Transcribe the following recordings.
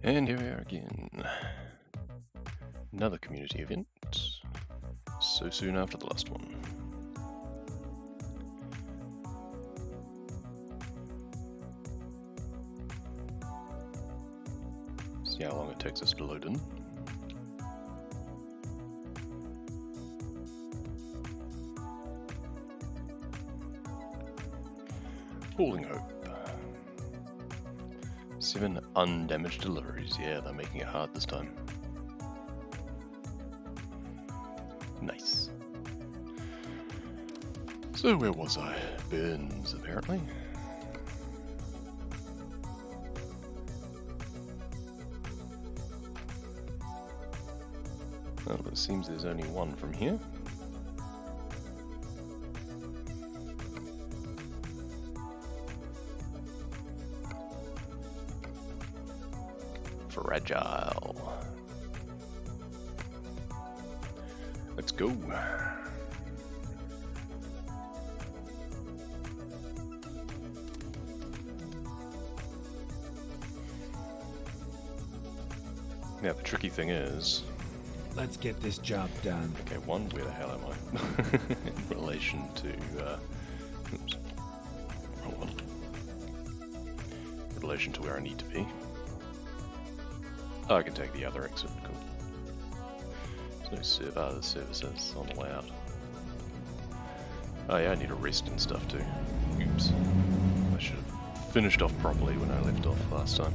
And here we are again. Another community event. So soon after the last one. See how long it takes us to load in. Holding hope. 7 undamaged deliveries. Yeah, they're making it hard this time. Nice. So where was I? Burns, apparently. Well, it seems there's only one from here. Fragile. Let's go. Now the tricky thing is... Let's get this job done. Okay, one, where the hell am I? In relation to... oops. Wrong one. In relation to where I need to be. Oh, I can take the other exit, cool. There's no server, the services on the way out. Oh yeah, I need a rest and stuff too. Oops. I should have finished off properly when I left off last time.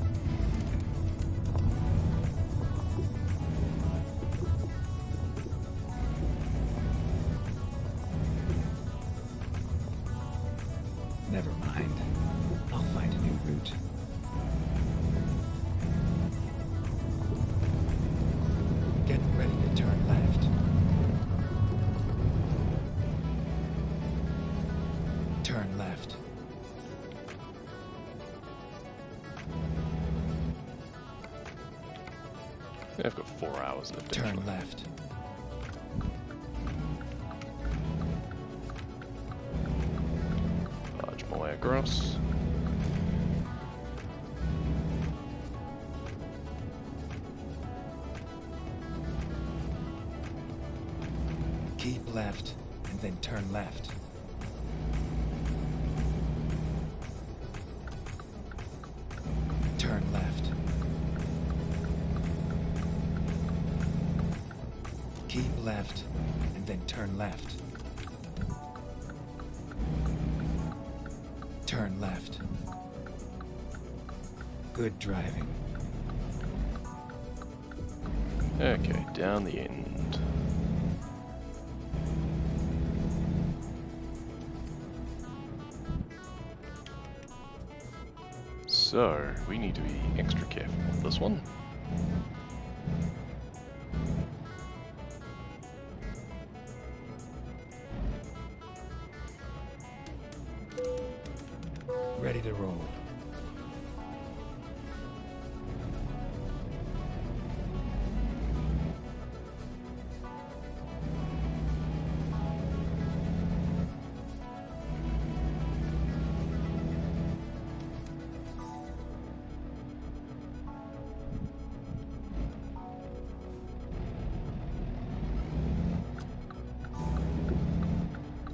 Never mind. I'll find a new route. Get ready to turn left. Turn left. Yeah, I've got 4 hours left. Turn actually. left. Barge my way across. Keep left, and then turn left. Turn left. Keep left, and then turn left. Turn left. Good driving. Okay, down the end. So, we need to be extra careful with this one. Ready to roll.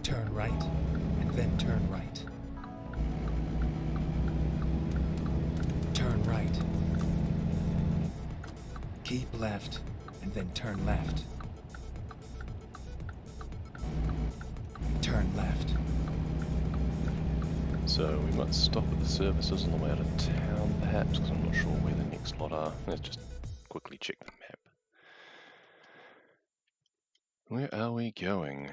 Turn right, and then turn right. Turn right. Keep left, and then turn left. Turn left. So we might stop at the services on the way out of town, perhaps, because I'm not sure where the next lot are. Let's just quickly check the map. Where are we going?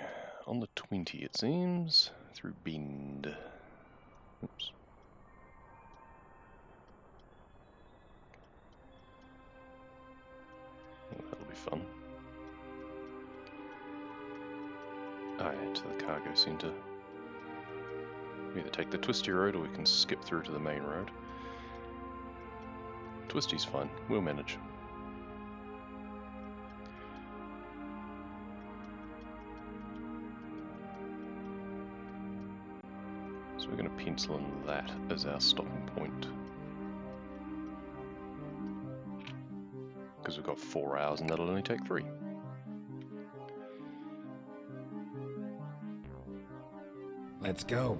On the 20, it seems, through Bend. Oops. Oh, that'll be fun. Oh yeah, to the cargo centre. We either take the twisty road or we can skip through to the main road. Twisty's fine, we'll manage. So we're going to pencil in that as our stopping point. because we've got 4 hours and that'll only take 3. Let's go.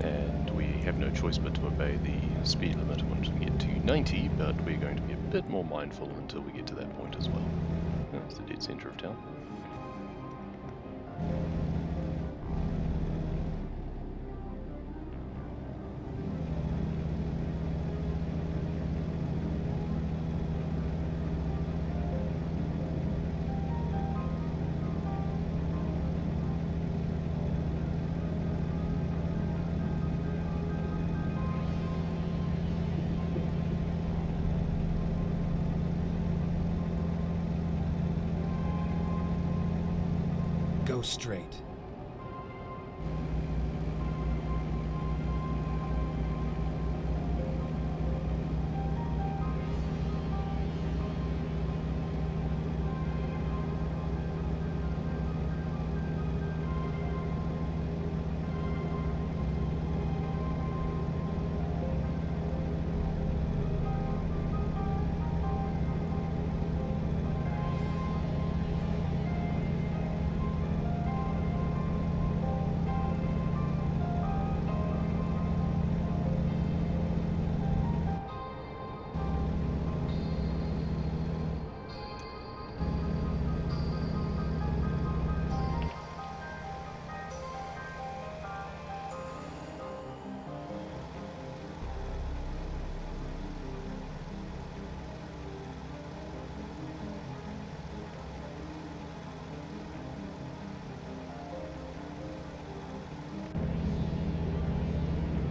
And we have no choice but to obey the speed limit once we get to 90, but we're going to be a bit more mindful until we get to that point as well. That's the dead centre of town. Go straight.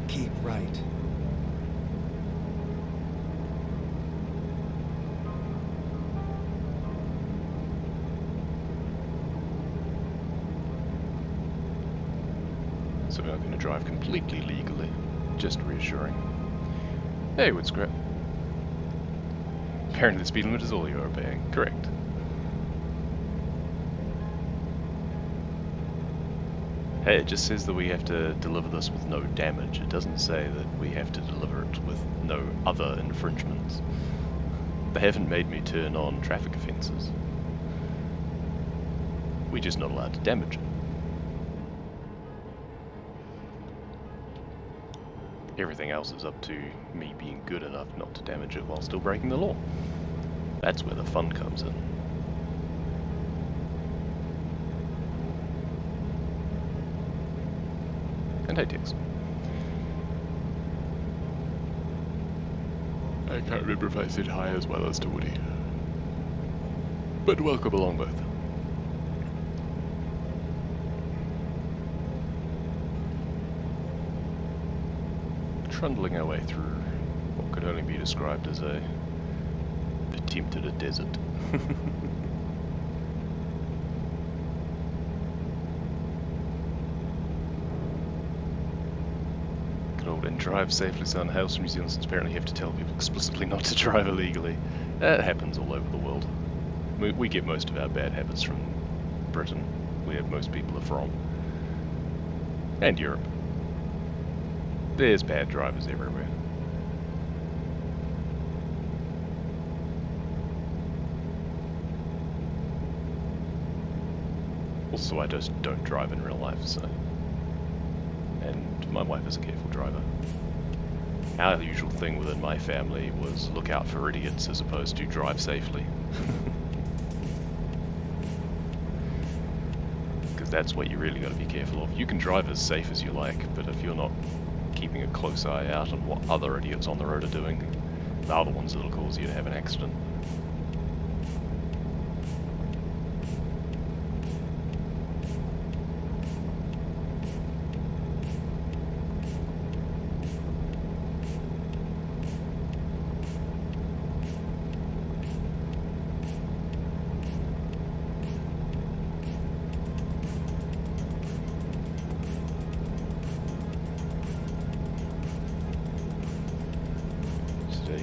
Keep right. So we're not going to drive completely legally, just reassuring. Hey, wood scrap. Apparently the speed limit is all you're obeying. Correct. Hey, it just says that we have to deliver this with no damage. It doesn't say that we have to deliver it with no other infringements. They haven't made me turn on traffic offences. We're just not allowed to damage it. Everything else is up to me being good enough not to damage it while still breaking the law. That's where the fun comes in. And ATS. I can't remember if I said hi as well as to Woody. But welcome along both. Trundling our way through what could only be described as a attempt at a desert. And drive safely, son. House from New Zealand, since apparently you have to tell people explicitly not to drive illegally. That happens all over the world. We get most of our bad habits from Britain, where most people are from. And Europe. There's bad drivers everywhere. Also, I just don't drive in real life, so... And my wife is a careful driver. Our usual thing within my family was look out for idiots as opposed to drive safely. Because that's what you really got to be careful of. You can drive as safe as you like, but if you're not keeping a close eye out on what other idiots on the road are doing, the other ones that'll cause you to have an accident.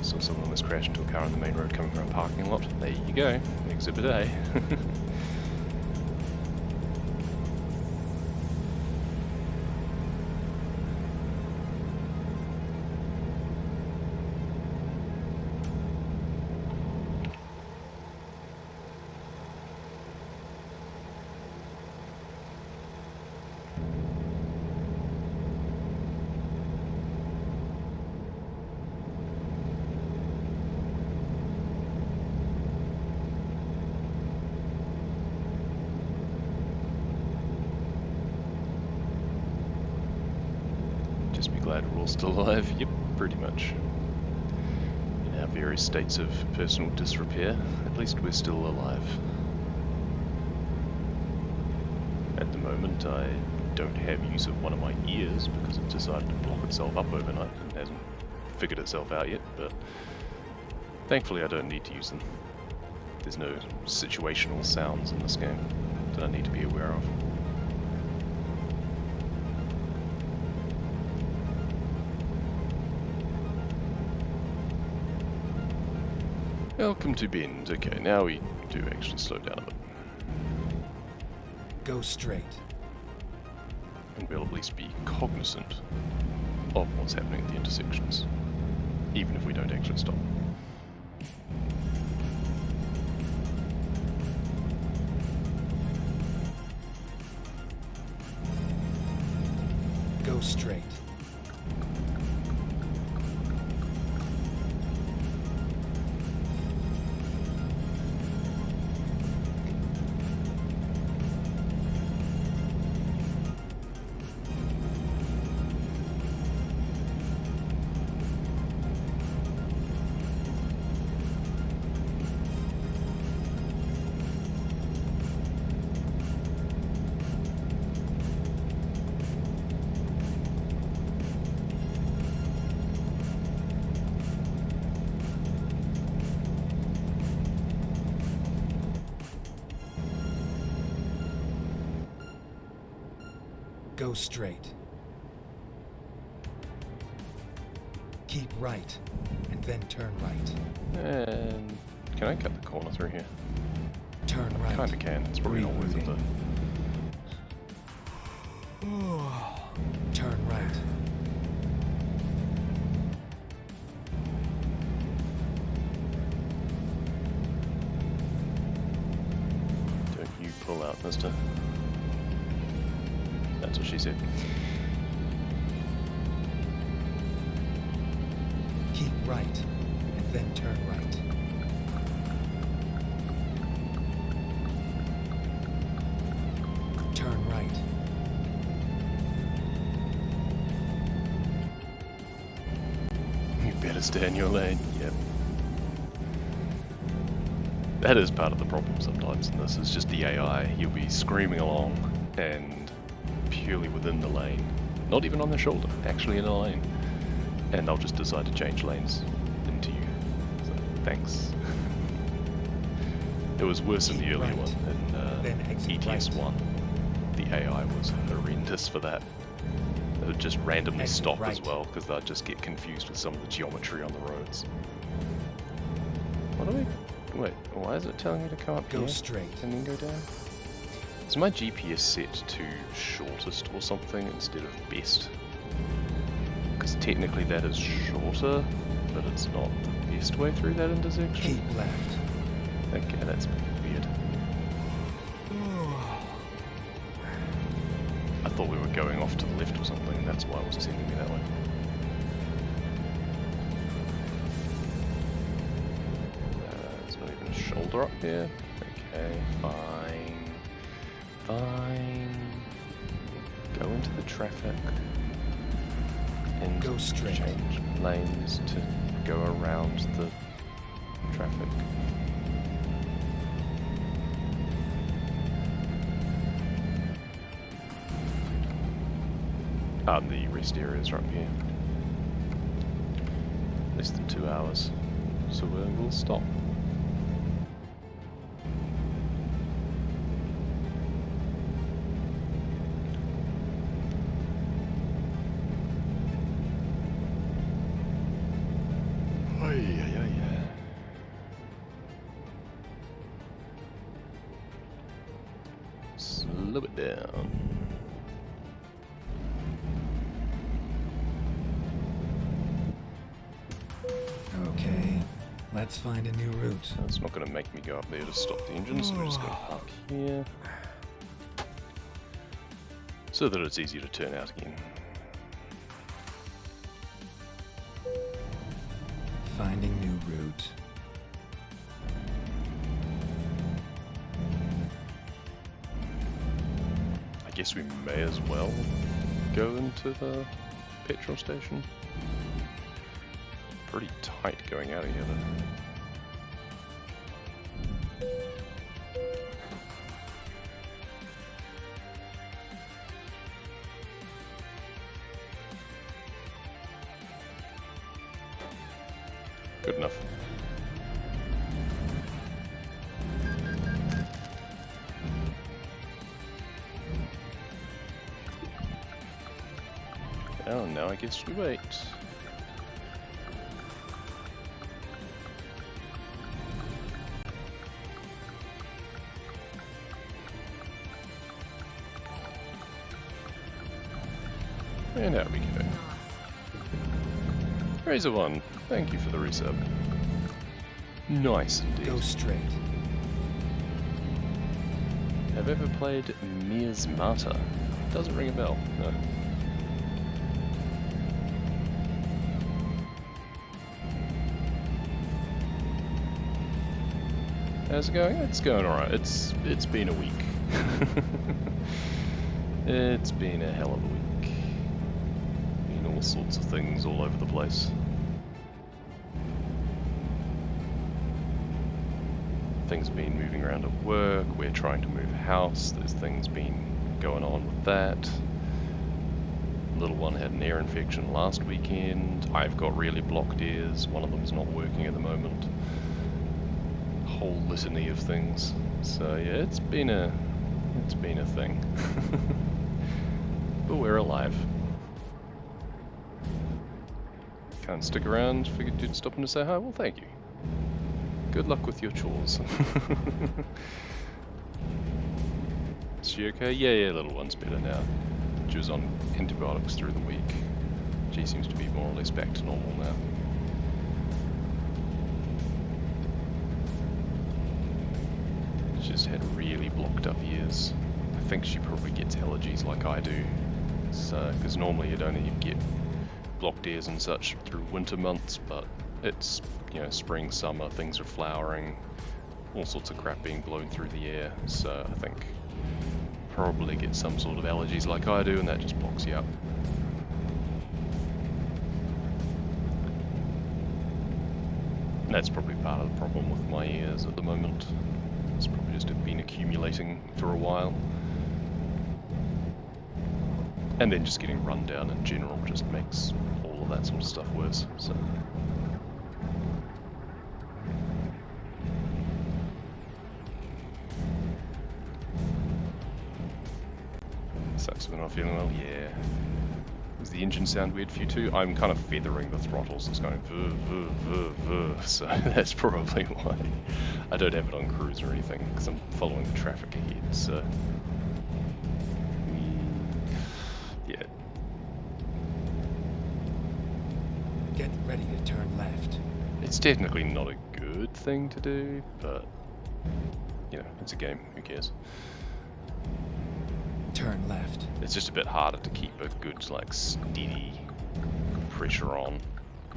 Saw someone almost crashed into a car on the main road coming from a parking lot. There you go, Exhibit A. glad we're all still alive. Yep, pretty much. In our various states of personal disrepair, at least we're still alive. At the moment, I don't have use of one of my ears because it decided to block itself up overnight and hasn't figured itself out yet, but thankfully I don't need to use them. There's no situational sounds in this game that I need to be aware of. Welcome to Bend. Okay, now we do actually slow down a bit. Go straight. And we'll at least be cognizant of what's happening at the intersections, even if we don't actually stop. Go straight. Go straight. Keep right, and then turn right. And can I cut the corner through here? Turn right. Kinda can, it's probably not worth it though. Turn right. Don't you pull out, mister. That's what she said. Keep right, and then turn right. Turn right. You better stay in your lane. Yep. That is part of the problem sometimes in this. It's just the AI. You'll be screaming along and purely within the lane, not even on the shoulder, actually in a lane, and they'll just decide to change lanes into you. So, thanks. It was worse in the earlier Right. one, Then in exit ATS right. 1. The AI was horrendous for that. It would just randomly Exit stop as right. well, because they'd just get confused with some of the geometry on the roads. What do we... Wait, why is it telling me to come up Go here straight. and then go down? Is my GPS set to shortest or something instead of best? Because technically that is shorter, but it's not the best way through that intersection. Keep left. Okay, that's weird. I thought we were going off to the left or something, and that's why it was sending me that way. There's not even a shoulder up here. Okay, fine. Fine. Go into the traffic and Go straight. change lanes to go around the traffic. The rest areas right here. Less than 2 hours, so we'll stop. Slow it down. Okay, let's find a new route. It's not going to make me go up there to stop the engine, so we're just going to park here. So that it's easier to turn out again. Finding new route. I guess we may as well go into the petrol station. Pretty tight going out of here though. Good enough. Oh, now I guess we wait. And out we go. Razor One, thank you for the resub. Nice indeed. Go straight. Have ever played Mia's Martyr? Doesn't ring a bell, no. How's it going? It's going alright. It's been a week. It's been a hell of a week. Been all sorts of things all over the place. Things have been moving around at work, we're trying to move house, there's things been going on with that. Little one had an ear infection last weekend, I've got really blocked ears, one of them's not working at the moment. Whole litany of things. So yeah, it's been a thing. But we're alive. Can't stick around, figured you'd stop in to say hi, well thank you. Good luck with your chores. Is she okay? Yeah, little one's better now. She was on antibiotics through the week. She seems to be more or less back to normal now. She's had really blocked up ears. I think she probably gets allergies like I do. So, because normally you'd only get blocked ears and such through winter months, but it's, you know, spring, summer, things are flowering, all sorts of crap being blown through the air, so I think probably get some sort of allergies like I do, and that just blocks you up. And that's probably part of the problem with my ears at the moment. It's probably just been accumulating for a while. And then just getting run down in general just makes all of that sort of stuff worse, so... Sucks when I'm feeling well, yeah. Does the engine sound weird for you too? I'm kind of feathering the throttles, it's going so that's probably why. I don't have it on cruise or anything, because I'm following the traffic ahead, so... Yeah. Get ready to turn left. It's technically not a good thing to do, but... You know, it's a game, who cares? Turn left. It's just a bit harder to keep a good, like, steady pressure on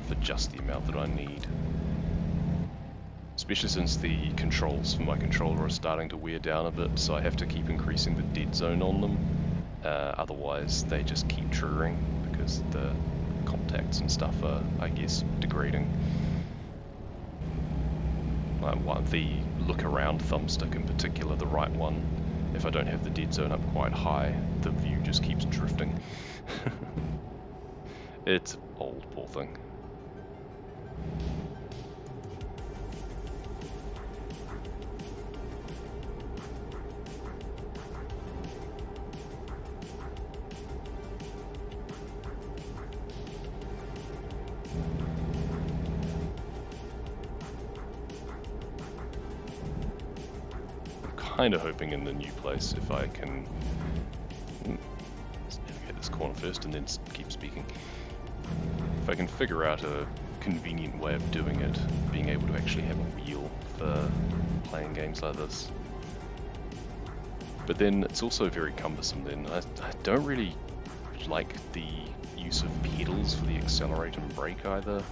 for just the amount that I need. Especially since the controls for my controller are starting to wear down a bit, so I have to keep increasing the dead zone on them. Otherwise, they just keep triggering because the contacts and stuff are, I guess, degrading. Like the look around thumbstick in particular, the right one. If I don't have the dead zone up quite high, the view just keeps drifting. It's old, poor thing. Kind of hoping in the new place if I can let's navigate this corner first and then keep speaking. If I can figure out a convenient way of doing it, being able to actually have a wheel for playing games like this. But then it's also very cumbersome then. I don't really like the use of pedals for the accelerator and brake either.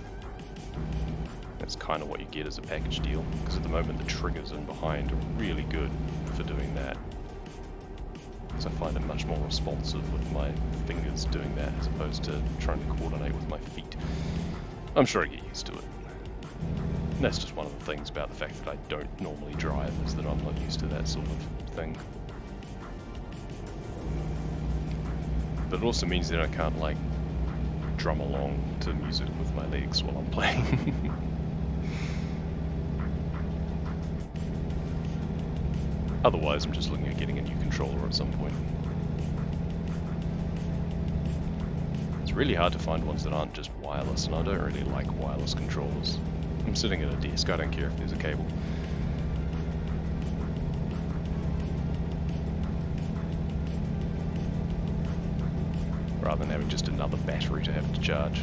That's kind of what you get as a package deal, because at the moment the triggers in behind are really good for doing that. because I find it much more responsive with my fingers doing that as opposed to trying to coordinate with my feet. I'm sure I get used to it. And that's just one of the things about the fact that I don't normally drive, is that I'm not used to that sort of thing. But it also means that I can't, like, drum along to music with my legs while I'm playing. Otherwise, I'm just looking at getting a new controller at some point. It's really hard to find ones that aren't just wireless, and I don't really like wireless controllers. I'm sitting at a desk, I don't care if there's a cable. Rather than having just another battery to have to charge.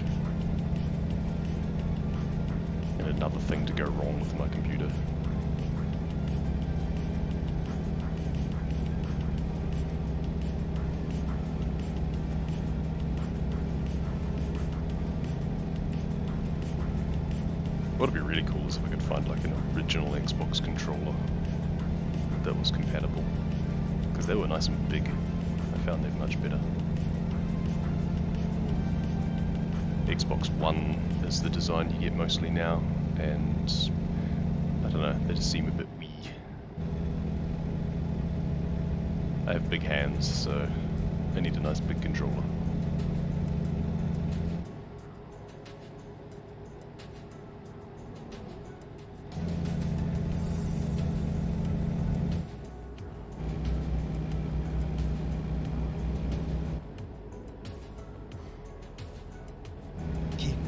And another thing to go wrong with my computer. What would be really cool is if I could find like an original Xbox controller that was compatible. Because they were nice and big. I found them much better. Xbox One is the design you get mostly now, and I don't know, they just seem a bit wee. I have big hands, so I need a nice big controller.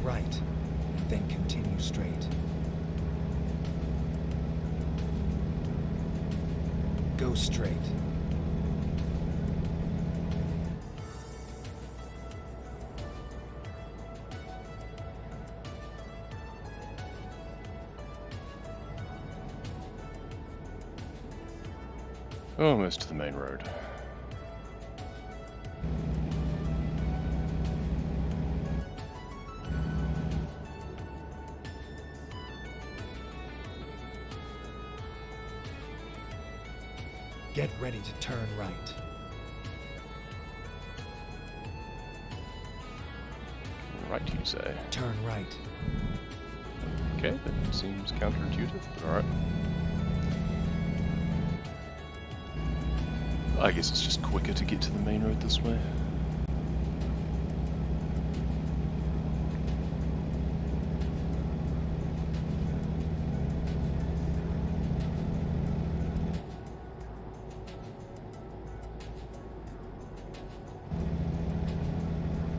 Right, then continue straight. Go straight. Almost to the main road. Get ready to turn right. Right, you say? Turn right. Okay, that seems counterintuitive, but alright. I guess it's just quicker to get to the main road this way.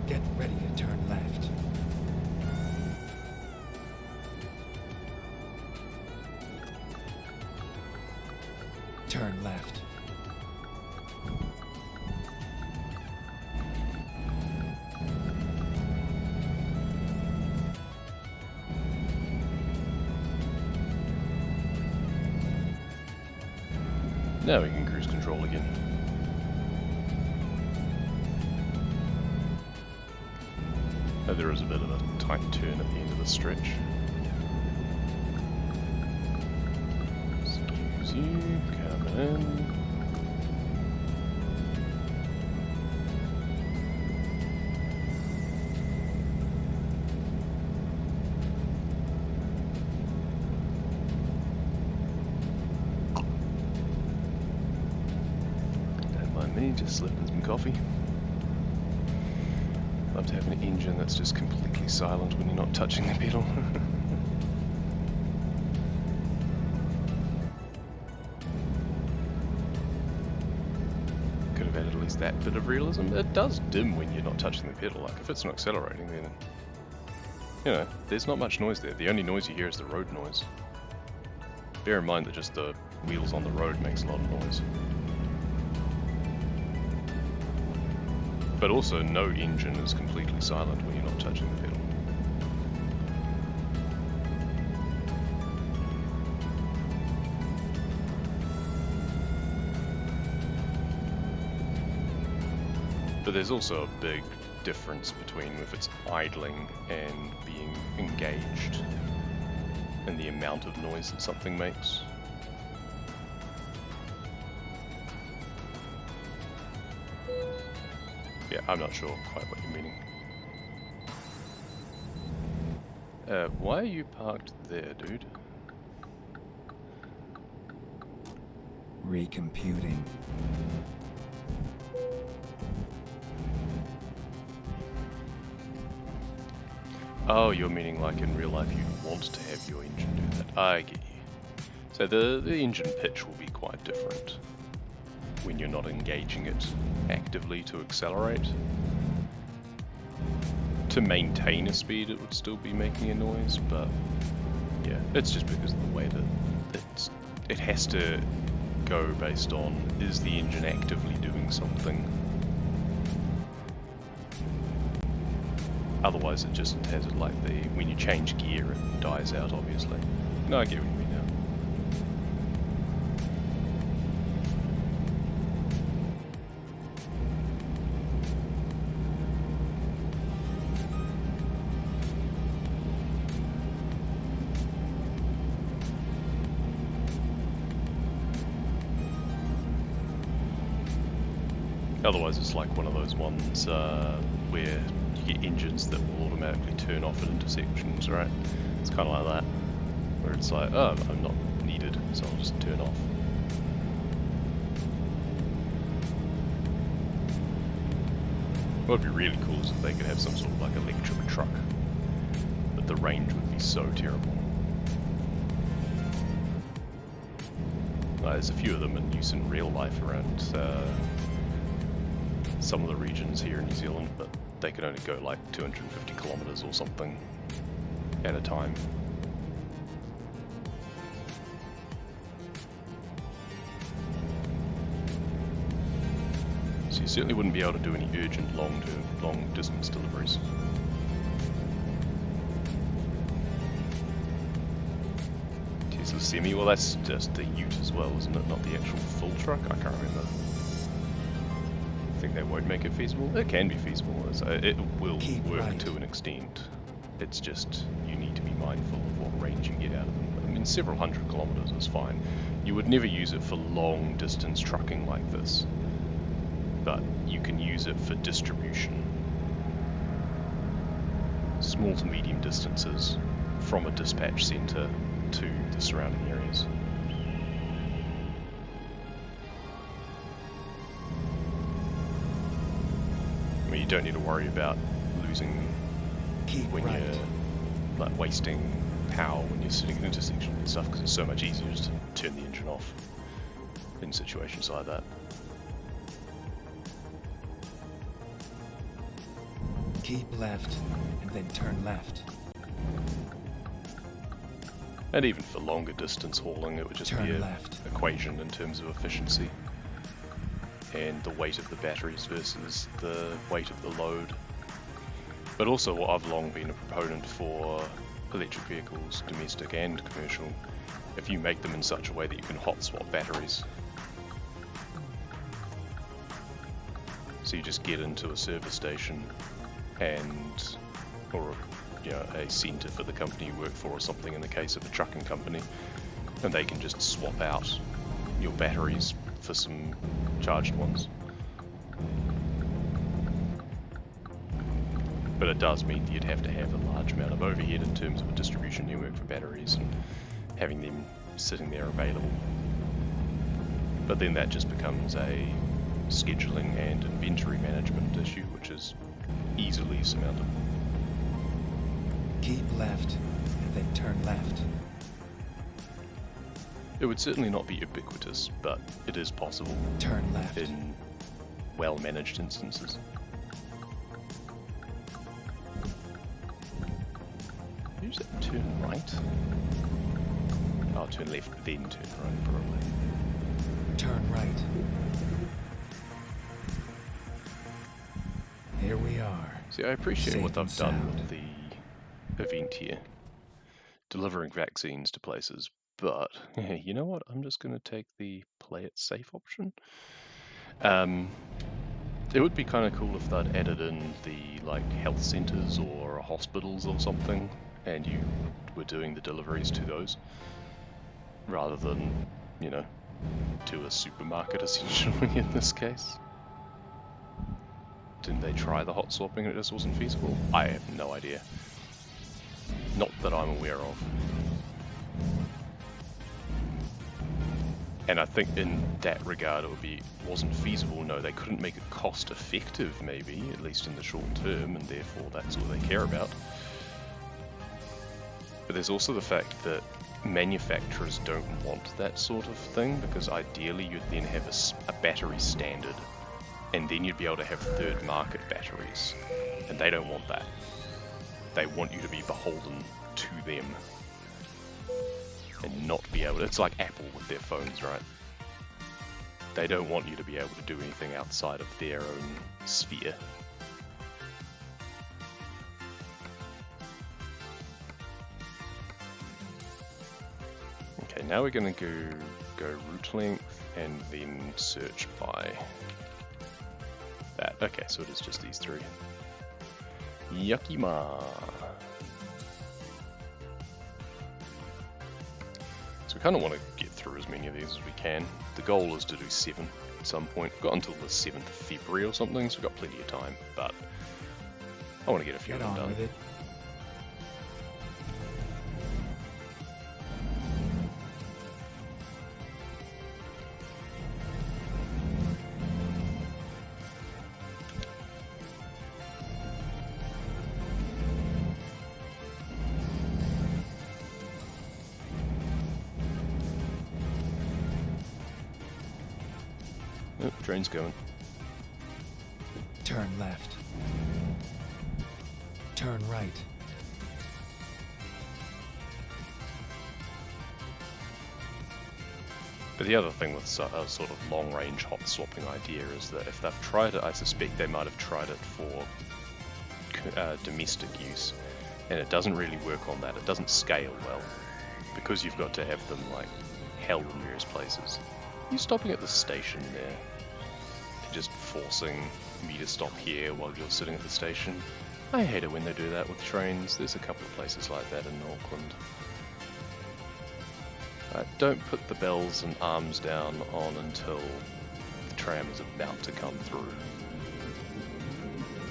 Get ready to turn left. Turn left. Now we can cruise control again. Oh, there is a bit of a tight turn at the end of the stretch. Excuse you, coming in. Don't mind me, just slipping some coffee. Love to have an engine that's just completely silent when you're not touching the pedal. Could have added at least that bit of realism. It does dim when you're not touching the pedal. Like if it's not accelerating, then you know there's not much noise there. The only noise you hear is the road noise. Bear in mind that just the wheels on the road makes a lot of noise. But also, no engine is completely silent when you're not touching the pedal. But there's also a big difference between if it's idling and being engaged and the amount of noise that something makes. Yeah, I'm not sure quite what you're meaning. Why are you parked there, dude? Recomputing. Oh, you're meaning like in real life you'd want to have your engine do that. I get you. So the engine pitch will be quite different when you're not engaging it actively to accelerate. To maintain a speed it would still be making a noise, but yeah, it's just because of the way that it has to go based on, is the engine actively doing something? Otherwise it just has it like when you change gear it dies out, obviously. No, I get what you mean now. Otherwise it's like one of those ones where you get engines that will automatically turn off at intersections, right? It's kind of like that, where it's like, oh, I'm not needed, so I'll just turn off. What would be really cool is if they could have some sort of like electric truck, but the range would be so terrible. There's a few of them in use in real life around some of the regions here in New Zealand, but they could only go like 250 kilometers or something at a time. So you certainly wouldn't be able to do any urgent long distance deliveries. Tesla Semi, well that's just the ute as well, isn't it? Not the actual full truck? I can't remember. I think they won't make it feasible. It can be feasible, it will work to an extent. It's just, you need to be mindful of what range you get out of them. I mean, several hundred kilometers is fine. You would never use it for long distance trucking like this, but you can use it for distribution. Small to medium distances from a dispatch center to the surrounding areas. You don't need to worry about losing when you're like wasting power when you're sitting in intersections and stuff, because it's so much easier just to turn the engine off in situations like that. Keep left and then turn left. And even for longer distance hauling, it would just be an equation in terms of efficiency and the weight of the batteries versus the weight of the load. But also, I've long been a proponent for electric vehicles, domestic and commercial, if you make them in such a way that you can hot swap batteries. So you just get into a service station and, or a centre for the company you work for or something in the case of a trucking company, and they can just swap out your batteries for some charged ones. But it does mean that you'd have to have a large amount of overhead in terms of a distribution network for batteries and having them sitting there available. But then that just becomes a scheduling and inventory management issue, which is easily surmountable. Keep left and then turn left. It would certainly not be ubiquitous, but it is possible. Turn left. In well-managed instances. Use it. Turn right. I'll turn left, then turn right, probably. Turn right. Here we are. See, I appreciate Safe what they've and done sound. with the event here. Delivering vaccines to places. But, you know what? I'm just going to take the play it safe option. It would be kind of cool if they'd added in the like health centers or hospitals or something, and you were doing the deliveries to those, rather than, to a supermarket essentially in this case. Didn't they try the hot swapping and it just wasn't feasible? I have no idea. Not that I'm aware of. And I think in that regard it wasn't feasible. No, they couldn't make it cost effective maybe, at least in the short term, and therefore that's all they care about. But there's also the fact that manufacturers don't want that sort of thing, because ideally you'd then have a battery standard, and then you'd be able to have third market batteries, and they don't want that. They want you to be beholden to them and not be able to. It's like Apple with their phones, right? They don't want you to be able to do anything outside of their own sphere. Okay, now we're going to go route length and then search by that. Okay, so it is just these three. Yakima. So we kind of want to get through as many of these as we can. The goal is to do 7 at some point. We've got until the 7th of February or something, so we've got plenty of time, but I want to get a few of them done. With it. Oh, train's going. Turn left. Turn right. But the other thing with a sort of long-range hot swapping idea is that if they've tried it, I suspect they might have tried it for domestic use, and it doesn't really work on that. It doesn't scale well, because you've got to have them like held in various places. You stopping at the station there, just forcing me to stop here while you're sitting at the station. I hate it when they do that with trains. There's a couple of places like that in Auckland. Don't put the bells and arms down on until the tram is about to come through.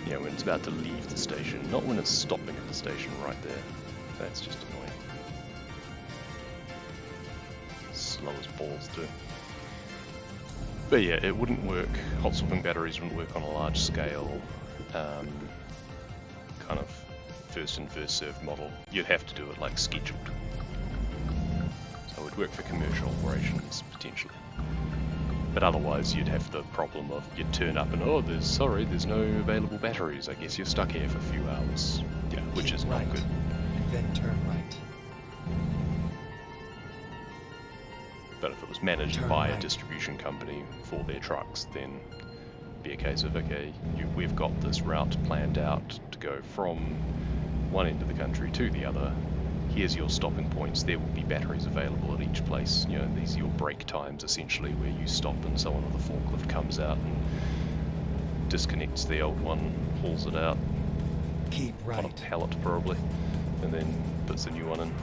You know, when it's about to leave the station, not when it's stopping at the station right there. That's just annoying. Slow as balls too. But yeah, it wouldn't work. Hot swapping batteries wouldn't work on a large scale, kind of first in first served model. You'd have to do it like scheduled. So it would work for commercial operations potentially. But otherwise you'd have the problem of you'd turn up and there's no available batteries. I guess you're stuck here for a few hours. Yeah, which is not good. And then turn right. But if it was managed by a distribution company for their trucks, then it'd be a case of, okay, we've got this route planned out to go from one end of the country to the other. Here's your stopping points. There will be batteries available at each place. You know, these are your break times, essentially, where you stop and someone with a forklift comes out and disconnects the old one, hauls it out Keep right. on a pallet, probably, and then puts the new one in.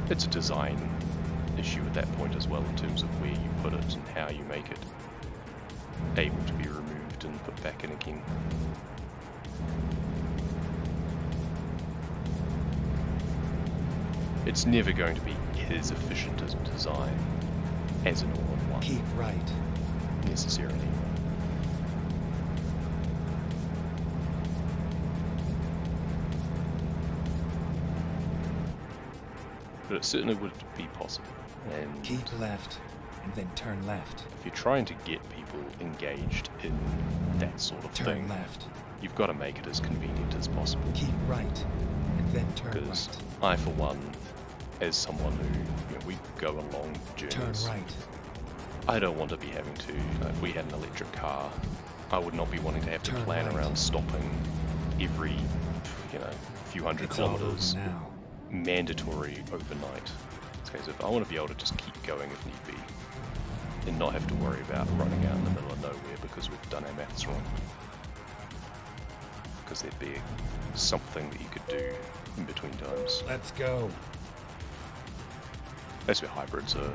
It's a design issue at that point as well, in terms of where you put it and how you make it able to be removed and put back in again. It's never going to be as efficient as a design as an all-in-one. Keep right. Necessarily. But it certainly would be possible. And Keep left, and then turn left. if you're trying to get people engaged in that sort of Turn thing, left. you've got to make it as convenient as possible. Keep right, and then turn Because right. I, for one, as someone who, we go on long Turn journeys, right. I don't want to be having to, if we had an electric car, I would not be wanting to have to Turn plan right. around stopping every, few hundred It's all kilometers, over now. mandatory overnight. It's a case of, I want to be able to just keep going if need be, and not have to worry about running out in the middle of nowhere because we've done our maths wrong. Because there'd be something that you could do in between times. Let's go. That's where hybrids are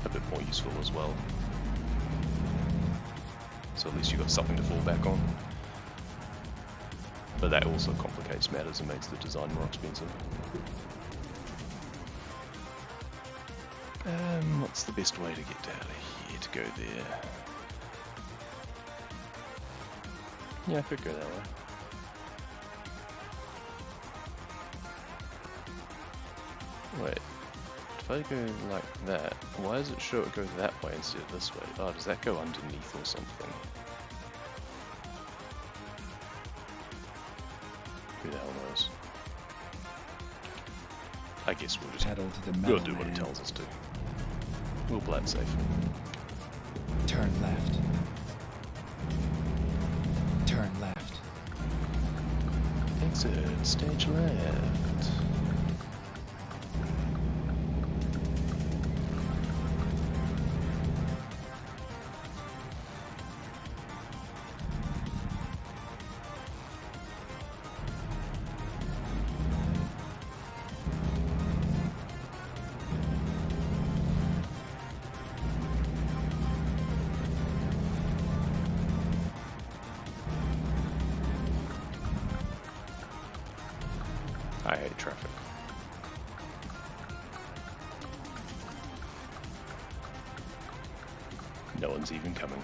a bit more useful as well. so at least you've got something to fall back on. But that also complicates matters and makes the design more expensive. What's the best way to get out of here to go there? Yeah, I could go that way. Wait, if I go like that, why does it show it go that way instead of this way? Oh, does that go underneath or something? Who the hell knows? I guess we'll just Pedal to the we'll metal, do what it man. tells us to. We'll play it safe. Turn left. Turn left. Exit stage left. I hate traffic. No one's even coming.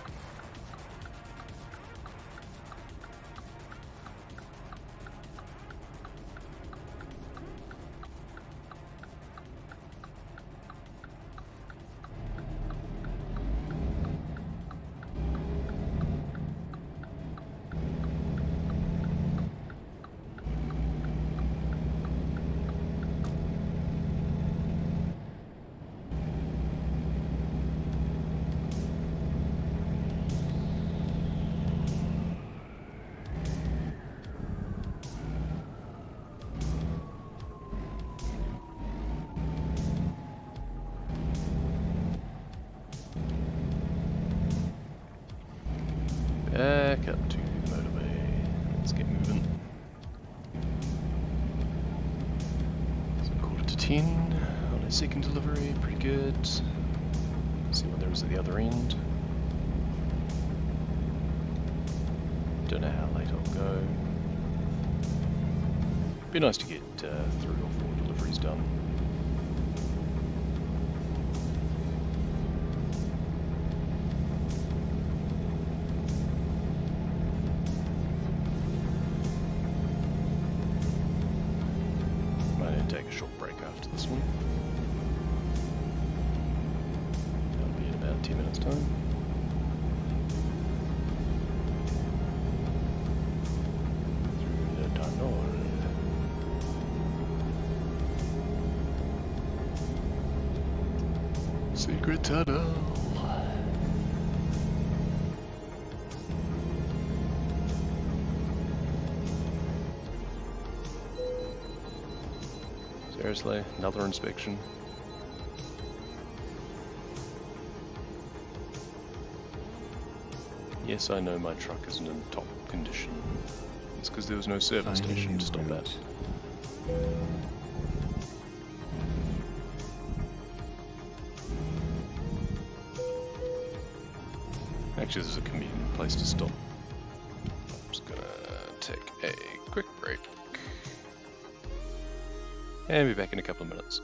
Back up to the motorway. Let's get moving. So 10:15 on a second delivery, pretty good. See what there is at the other end. Don't know how late I'll go. Be nice to get 3 or 4 deliveries done. Take a short break after this one. That'll be in about 10 minutes time. Through the tunnel. Secret tunnel. Seriously, another inspection. Yes, I know my truck isn't in top condition. It's because there was no service station to stop at. Actually, this is a convenient place to stop. I'm just gonna take a quick break. And be back in a couple of minutes.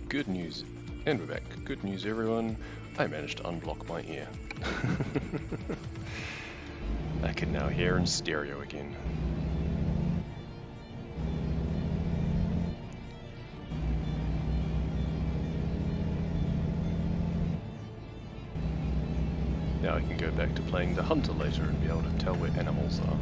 Good news, and we're back. Good news, everyone. I managed to unblock my ear. I can now hear in stereo again. Now I can go back to playing the hunter later and be able to tell where animals are.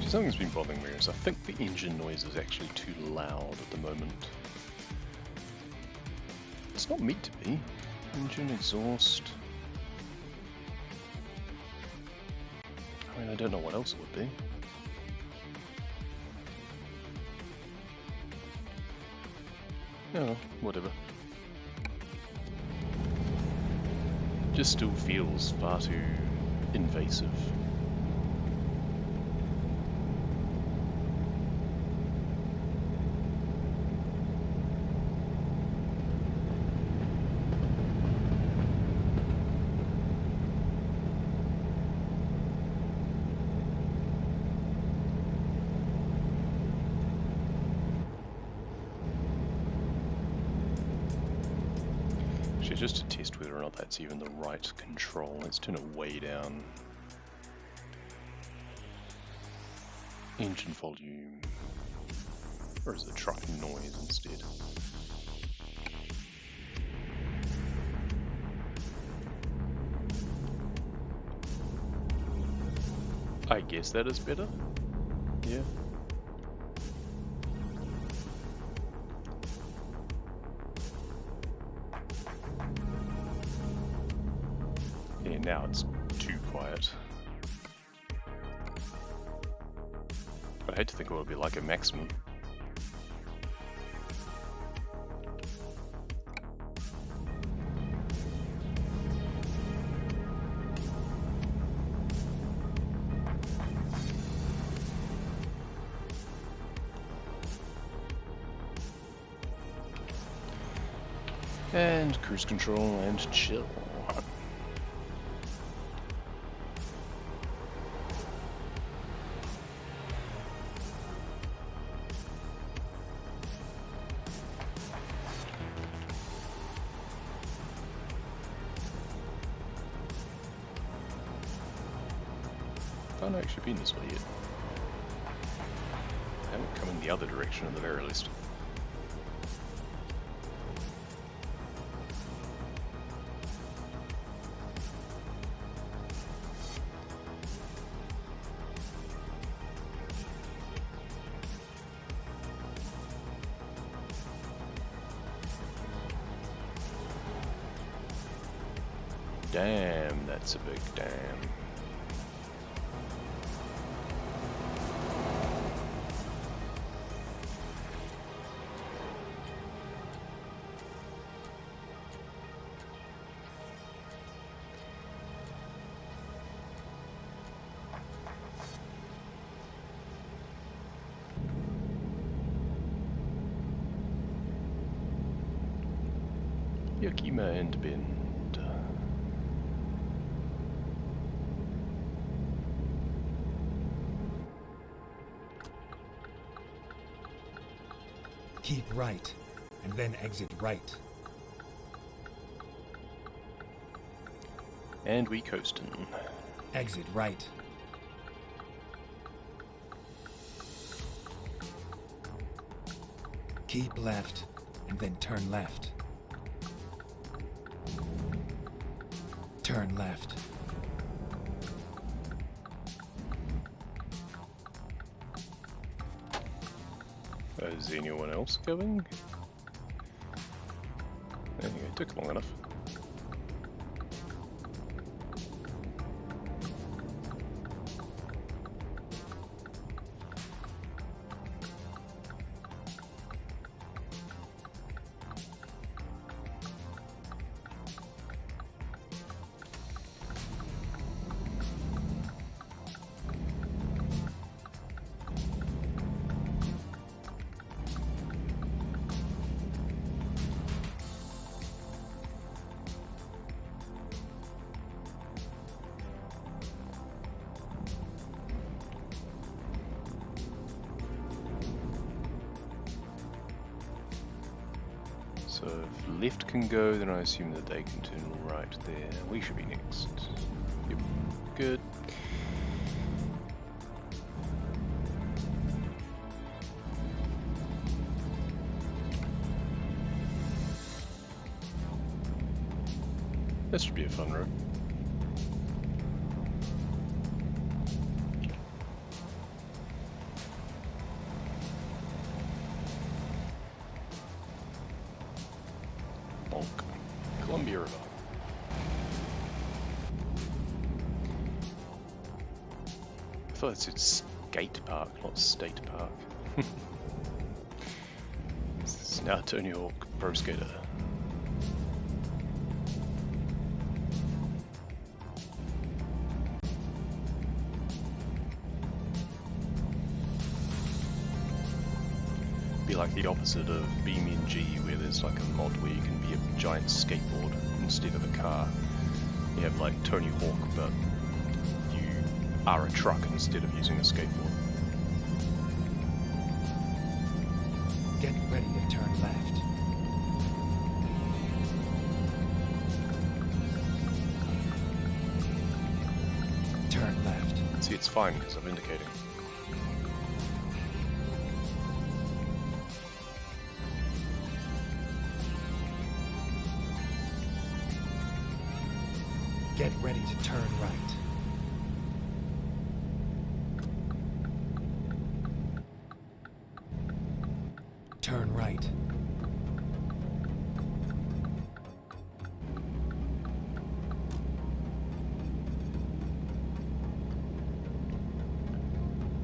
Something's been bothering me is I think the engine noise is actually too loud at the moment. It's not meant to be. Engine exhaust. I mean, I don't know what else it would be. Oh, whatever. Just still feels far too invasive. Just to test whether or not that's even the right control, let's turn it way down. Engine volume. Or is it truck noise instead? I guess that is better. Yeah. Yeah, now it's too quiet. I hate to think it would be like a maximum. And cruise control and chill. I haven't actually been this way yet. I haven't come in the other direction at the very least. Damn, that's a big dam. Yakima and Bend. Keep right, and then exit right. And we coastin'. Exit right. Keep left, and then turn left. Turn left. Is anyone else going? Anyway, it took long enough. left can go, then I assume that they can turn right there. We should be next. Yep, good. This should be a fun road. Bonk. Columbia River. I thought it said skate park, not state park. This is now Tony Hawk Pro Skater. Be like the opposite of BeamNG, where there's like a mod where you can be a giant skateboard instead of a car. You have like Tony Hawk, but you are a truck instead of using a skateboard. Get ready to turn left. Turn left. See, it's fine because I'm indicating. Get ready to turn right. Turn right.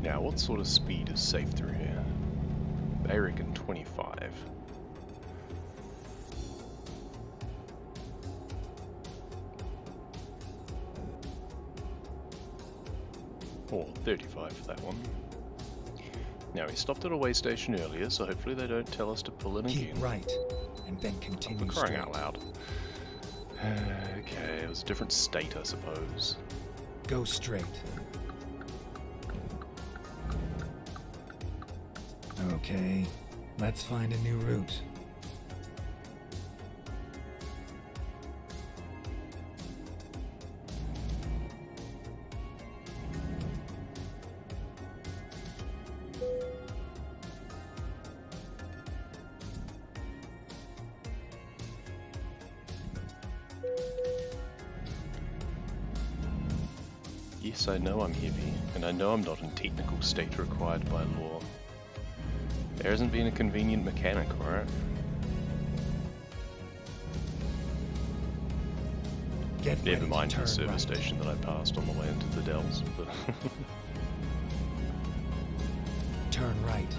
Now, what sort of speed is safe through here? I reckon 25. Or 35 for that one. Now, we stopped at a way station earlier, so hopefully they don't tell us to pull in again. Keep right, and then continue For crying straight. out loud. Okay, it was a different state, I suppose. Go straight. Okay, let's find a new route. Yes, I know I'm heavy, and I know I'm not in technical state required by law. There hasn't been a convenient mechanic, right? Get Never ready to mind the turn service right. station that I passed on the way into the Dells, but Turn right.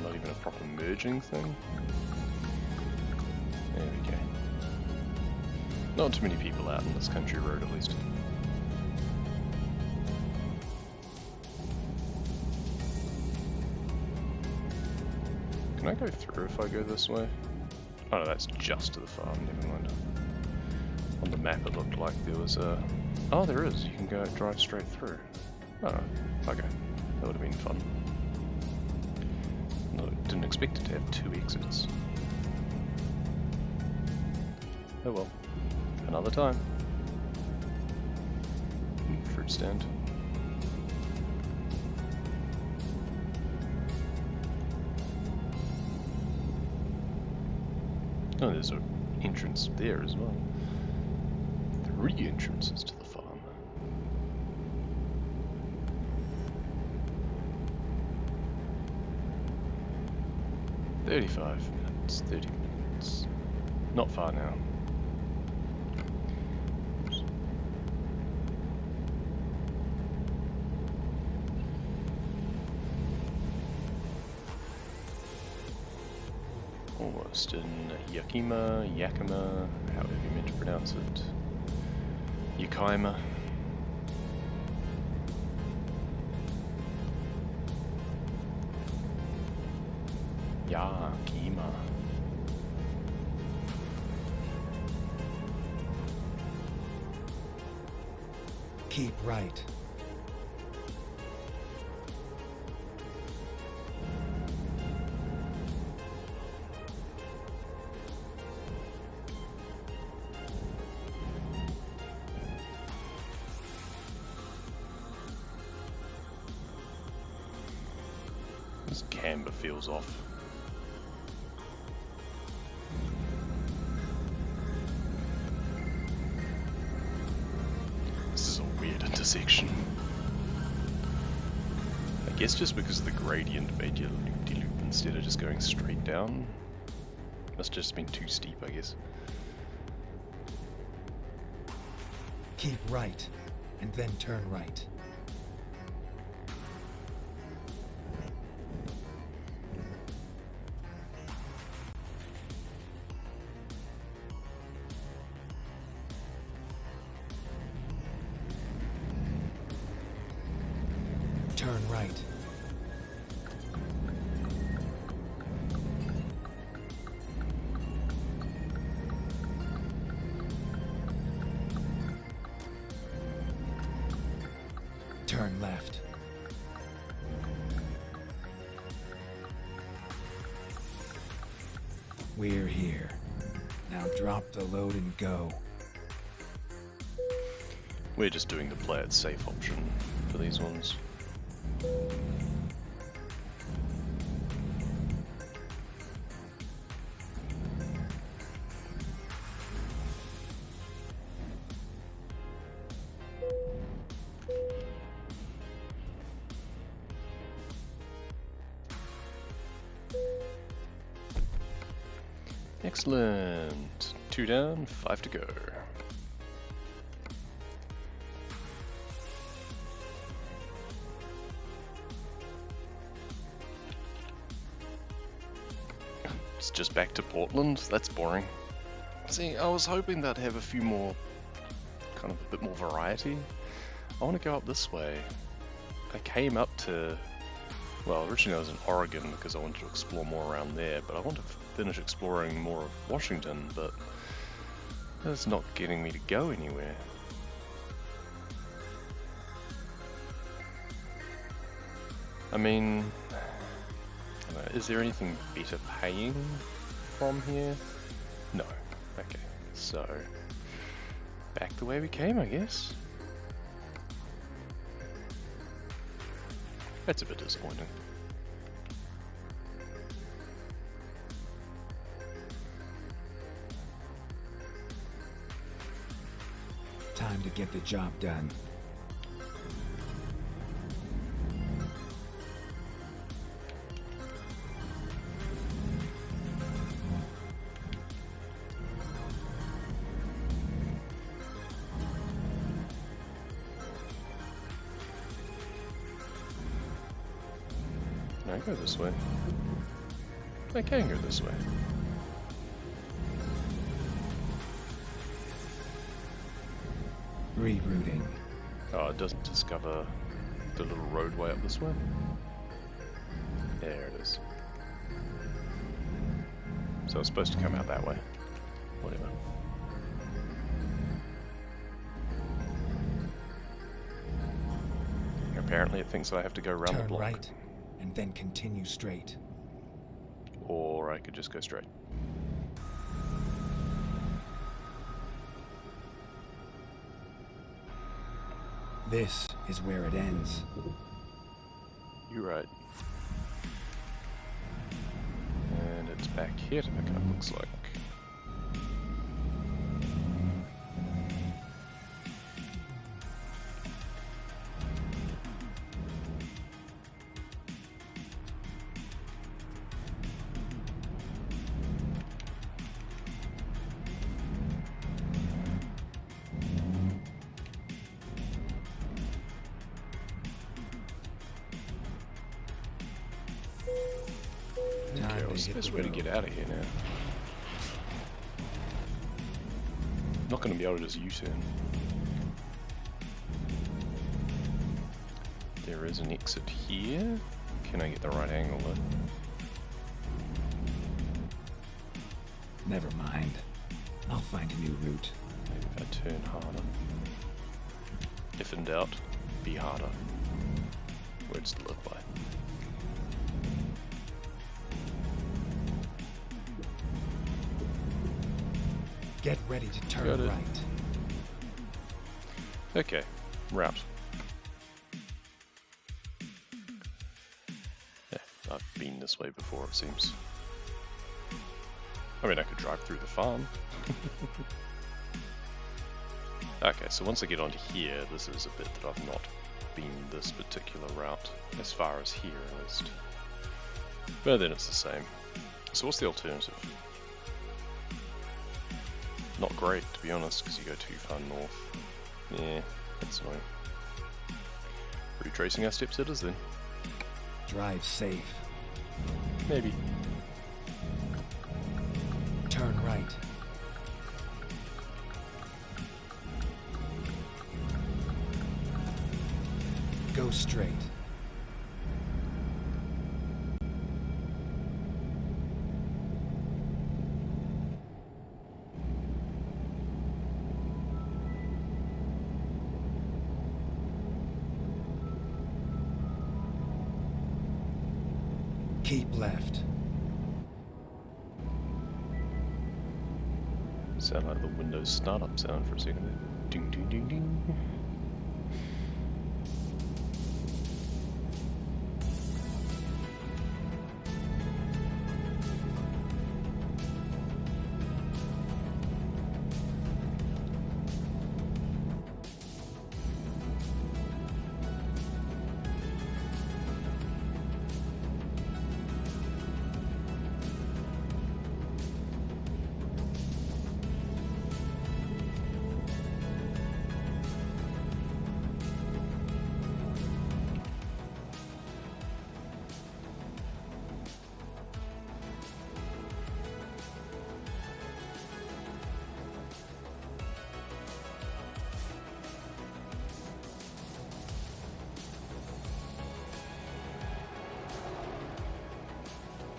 not even a proper merging thing. There we go. Not too many people out in this country road, at least. Can I go through if I go this way? Oh no, that's just to the farm, never mind. On the map it looked like there was a... Oh, there is, you can go drive straight through. Oh, okay. That would have been fun. No, didn't expect it to have 2 exits. Oh well. Another time. Fruit stand. Oh, there's an entrance there as well. 3 entrances to the farm. "35 minutes, 30 minutes. Not far now. Oops. Almost in Yakima, however you meant to pronounce it. Yakima. Yakima. Keep right. This camber feels off. This is a weird intersection. I guess just because the gradient made you loop-de-loop instead of just going straight down. Must just been too steep, I guess. Keep right, and then turn right. Turn right. Turn left. We're here. Now drop the load and go. We're just doing the play it safe option for these ones. Excellent. 2 down, 5 to go. It's just back to Portland. That's boring. See, I was hoping they'd have a few more, kind of a bit more variety. I want to go up this way. I came up to, well, originally I was in Oregon because I wanted to explore more around there, but I want to finish exploring more of Washington, but that's not getting me to go anywhere. I mean, I don't know, is there anything better paying from here? No. Okay, so back the way we came, I guess. That's a bit disappointing. Time to get the job done. Can I go this way? I can go this way. Rerouting. Oh, it doesn't discover the little roadway up this way? There it is. So it's supposed to come out that way. Whatever. Apparently it thinks I have to go around the Turn block. right, and then continue straight. Or I could just go straight. This is where it ends. You're right. And it's back here to pick up, looks like. Okay, what's the best way to get out of here now? Not going to be able to just U-turn. There is an exit here. Can I get the right angle though? Never mind. I'll find a new route. Maybe if I turn harder. If in doubt, be harder. Words to live by. Get ready to Got turn it. right. Okay, route. Yeah, this way before, it seems. I mean, I could drive through the farm. Okay, so once I get onto here, this is a bit that I've not been this particular route, as far as here at least. But then it's the same. So what's the alternative? Not great, to be honest, because you go too far north. Yeah, that's annoying. Retracing our steps it is then. Drive safe. Maybe. Turn right. Go straight. Keep left. Sound like the Windows startup sound for a second there. Ding ding ding ding.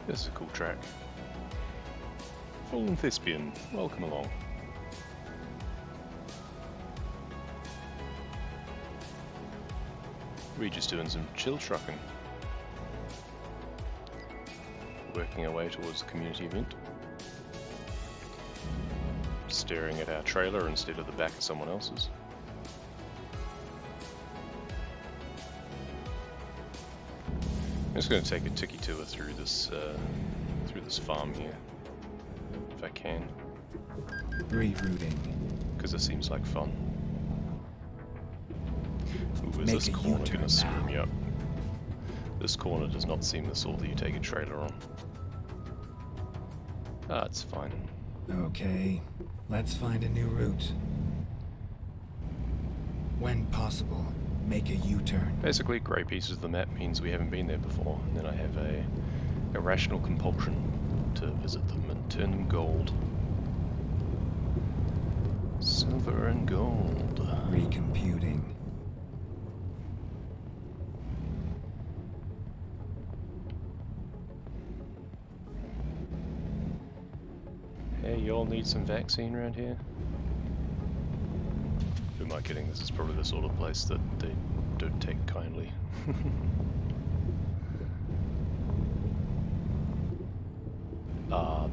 This is a cool track. Fallen Thespian, welcome along. We're just doing some chill trucking. Working our way towards the community event. Staring at our trailer instead of the back of someone else's. I'm just going to take a tiki tour through this farm here, if I can. Rerouting. Because it seems like fun. Ooh, is Make this a corner U-turn going to screw now. me up? This corner does not seem the sort that you take a trailer on. Ah, it's fine. Okay, let's find a new route. When possible, make a U-turn. Basically, grey pieces of the map means we haven't been there before, and then I have a irrational compulsion to visit them and turn them gold. Silver and gold. Recomputing. Hey, y'all need some vaccine around here? Who am I kidding? This is probably the sort of place that they don't take kindly.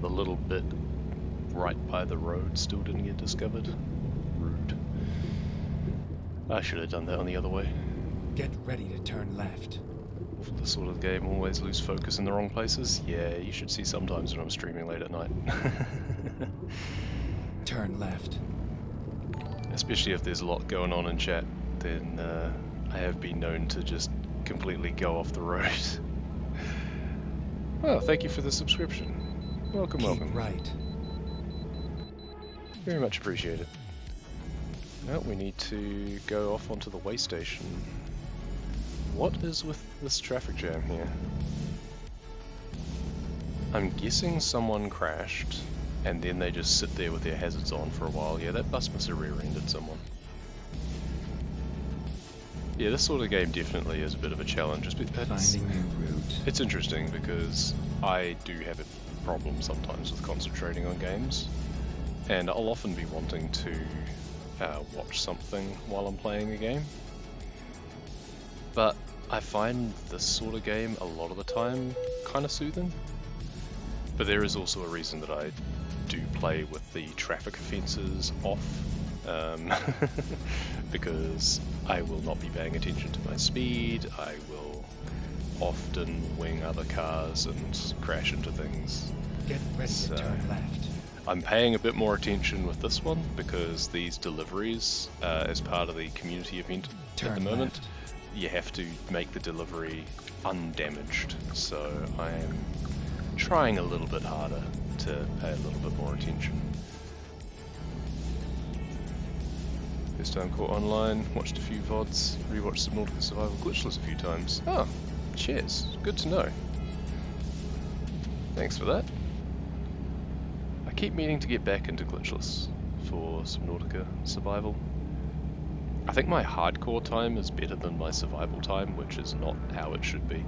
The little bit right by the road still didn't get discovered. Rude. I should have done that on the other way. Get ready to turn left. For the sort of game always lose focus in the wrong places. Yeah, you should see sometimes when I'm streaming late at night. Turn left. Especially if there's a lot going on in chat, then I have been known to just completely go off the road. Well, thank you for the subscription. Welcome, Keep welcome. right. Very much appreciated. Now we need to go off onto the way station. What is with this traffic jam here? I'm guessing someone crashed, and then they just sit there with their hazards on for a while. Yeah, that bus must have rear-ended someone. Yeah, this sort of game definitely is a bit of a challenge. Finding new route. It's interesting because I do have a problem sometimes with concentrating on games, and I'll often be wanting to watch something while I'm playing a game. But I find this sort of game a lot of the time kind of soothing. But there is also a reason that I do play with the traffic offences off, because I will not be paying attention to my speed, I will often wing other cars and crash into things. Get ready So- to turn left. I'm paying a bit more attention with this one because these deliveries, as part of the community event Turn at the moment, left. you have to make the delivery undamaged. So I am trying a little bit harder to pay a little bit more attention. First time caught online, watched a few VODs, rewatched Subnautica Survival Glitchless a few times. Oh, cheers. Good to know. Thanks for that. I keep meaning to get back into Glitchless for Subnautica Survival. I think my hardcore time is better than my survival time, which is not how it should be.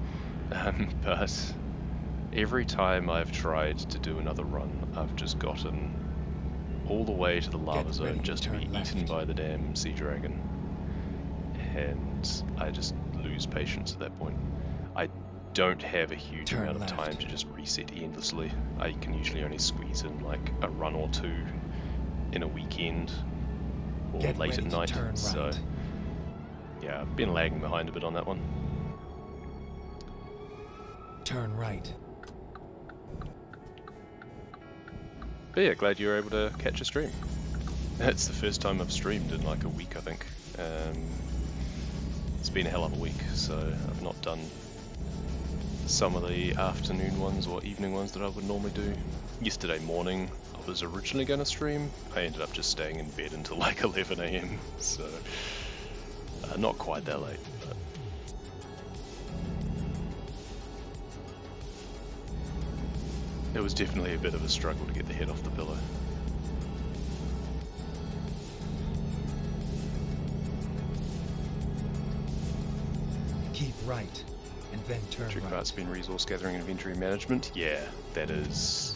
But every time I've tried to do another run, I've just gotten all the way to the lava Get zone ready to just to be turn eaten left. by the damn sea dragon. And I just lose patience at that point. I don't have a huge Turn amount of left. time to just reset endlessly. I can usually only squeeze in like a run or two in a weekend or Get late ready at to night. turn So right. yeah, I've been lagging behind a bit on that one. Turn right. But yeah, glad you were able to catch a stream. It's the first time I've streamed in like a week, I think. It's been a hell of a week, so I've not done some of the afternoon ones or evening ones that I would normally do. Yesterday morning, I was originally going to stream. I ended up just staying in bed until like 11 AM, so not quite that late. But it was definitely a bit of a struggle to get the head off the pillow. Keep right. And then turn Trick right. part's been resource gathering and inventory management. Yeah, that's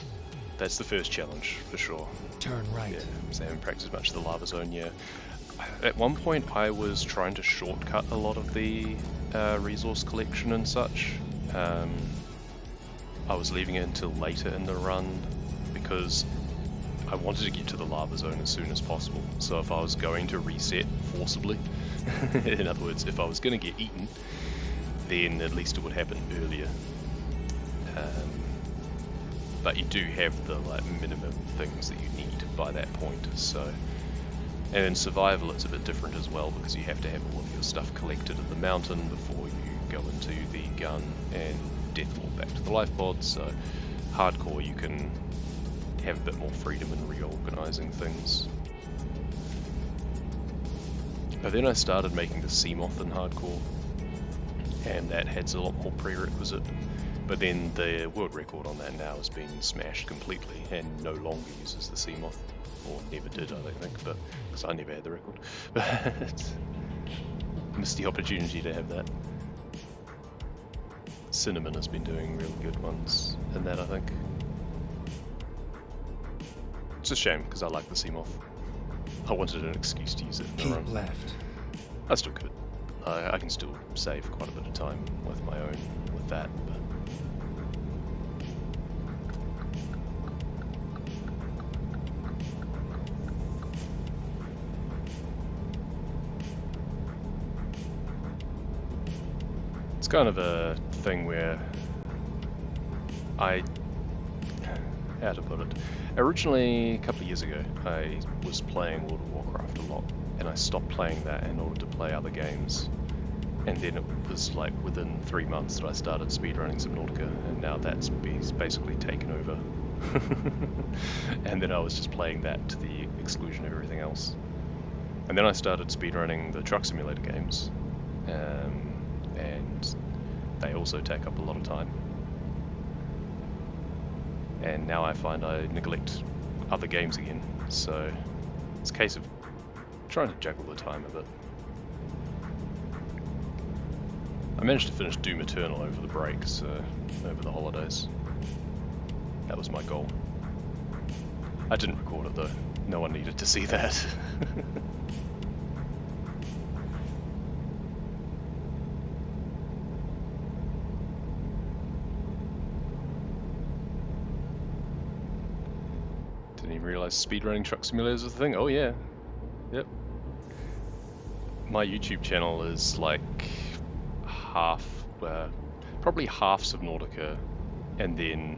the first challenge for sure. Turn right. Yeah, so I haven't practiced much of the lava zone yet. At one point I was trying to shortcut a lot of the resource collection and such. I was leaving it until later in the run because I wanted to get to the lava zone as soon as possible. So if I was going to reset forcibly, in other words, if I was going to get eaten, then at least it would happen earlier. But you do have the like minimum things that you need by that point. So, and in survival it's a bit different as well because you have to have all of your stuff collected at the mountain before you go into the gun and death walk back to the life pod. So hardcore you can have a bit more freedom in reorganizing things. But then I started making the Seamoth in hardcore, and that has a lot more prerequisite. But then the world record on that now has been smashed completely and no longer uses the Seamoth. Or never did, I don't think, but because I never had the record. But missed the opportunity to have that. Cinnamon has been doing really good ones in that, I think. It's a shame because I like the Seamoth. I wanted an excuse to use it in the Keep run. left. I still could. I can still save quite a bit of time with my own with that, but it's kind of a thing where how to put it? Originally, a couple of years ago, I was playing World of Warcraft a lot, and I stopped playing that in order to play other games. And then it was like within 3 months that I started speedrunning Subnautica, and now that's basically taken over. And then I was just playing that to the exclusion of everything else. And then I started speedrunning the Truck Simulator games, and they also take up a lot of time. And now I find I neglect other games again, so it's a case of trying to juggle the time a bit. I managed to finish Doom Eternal over the break, so over the holidays. That was my goal. I didn't record it though, no one needed to see that. Didn't even realise speedrunning Truck Simulators was a thing. Oh yeah, yep. My YouTube channel is like half, probably half Subnautica, and then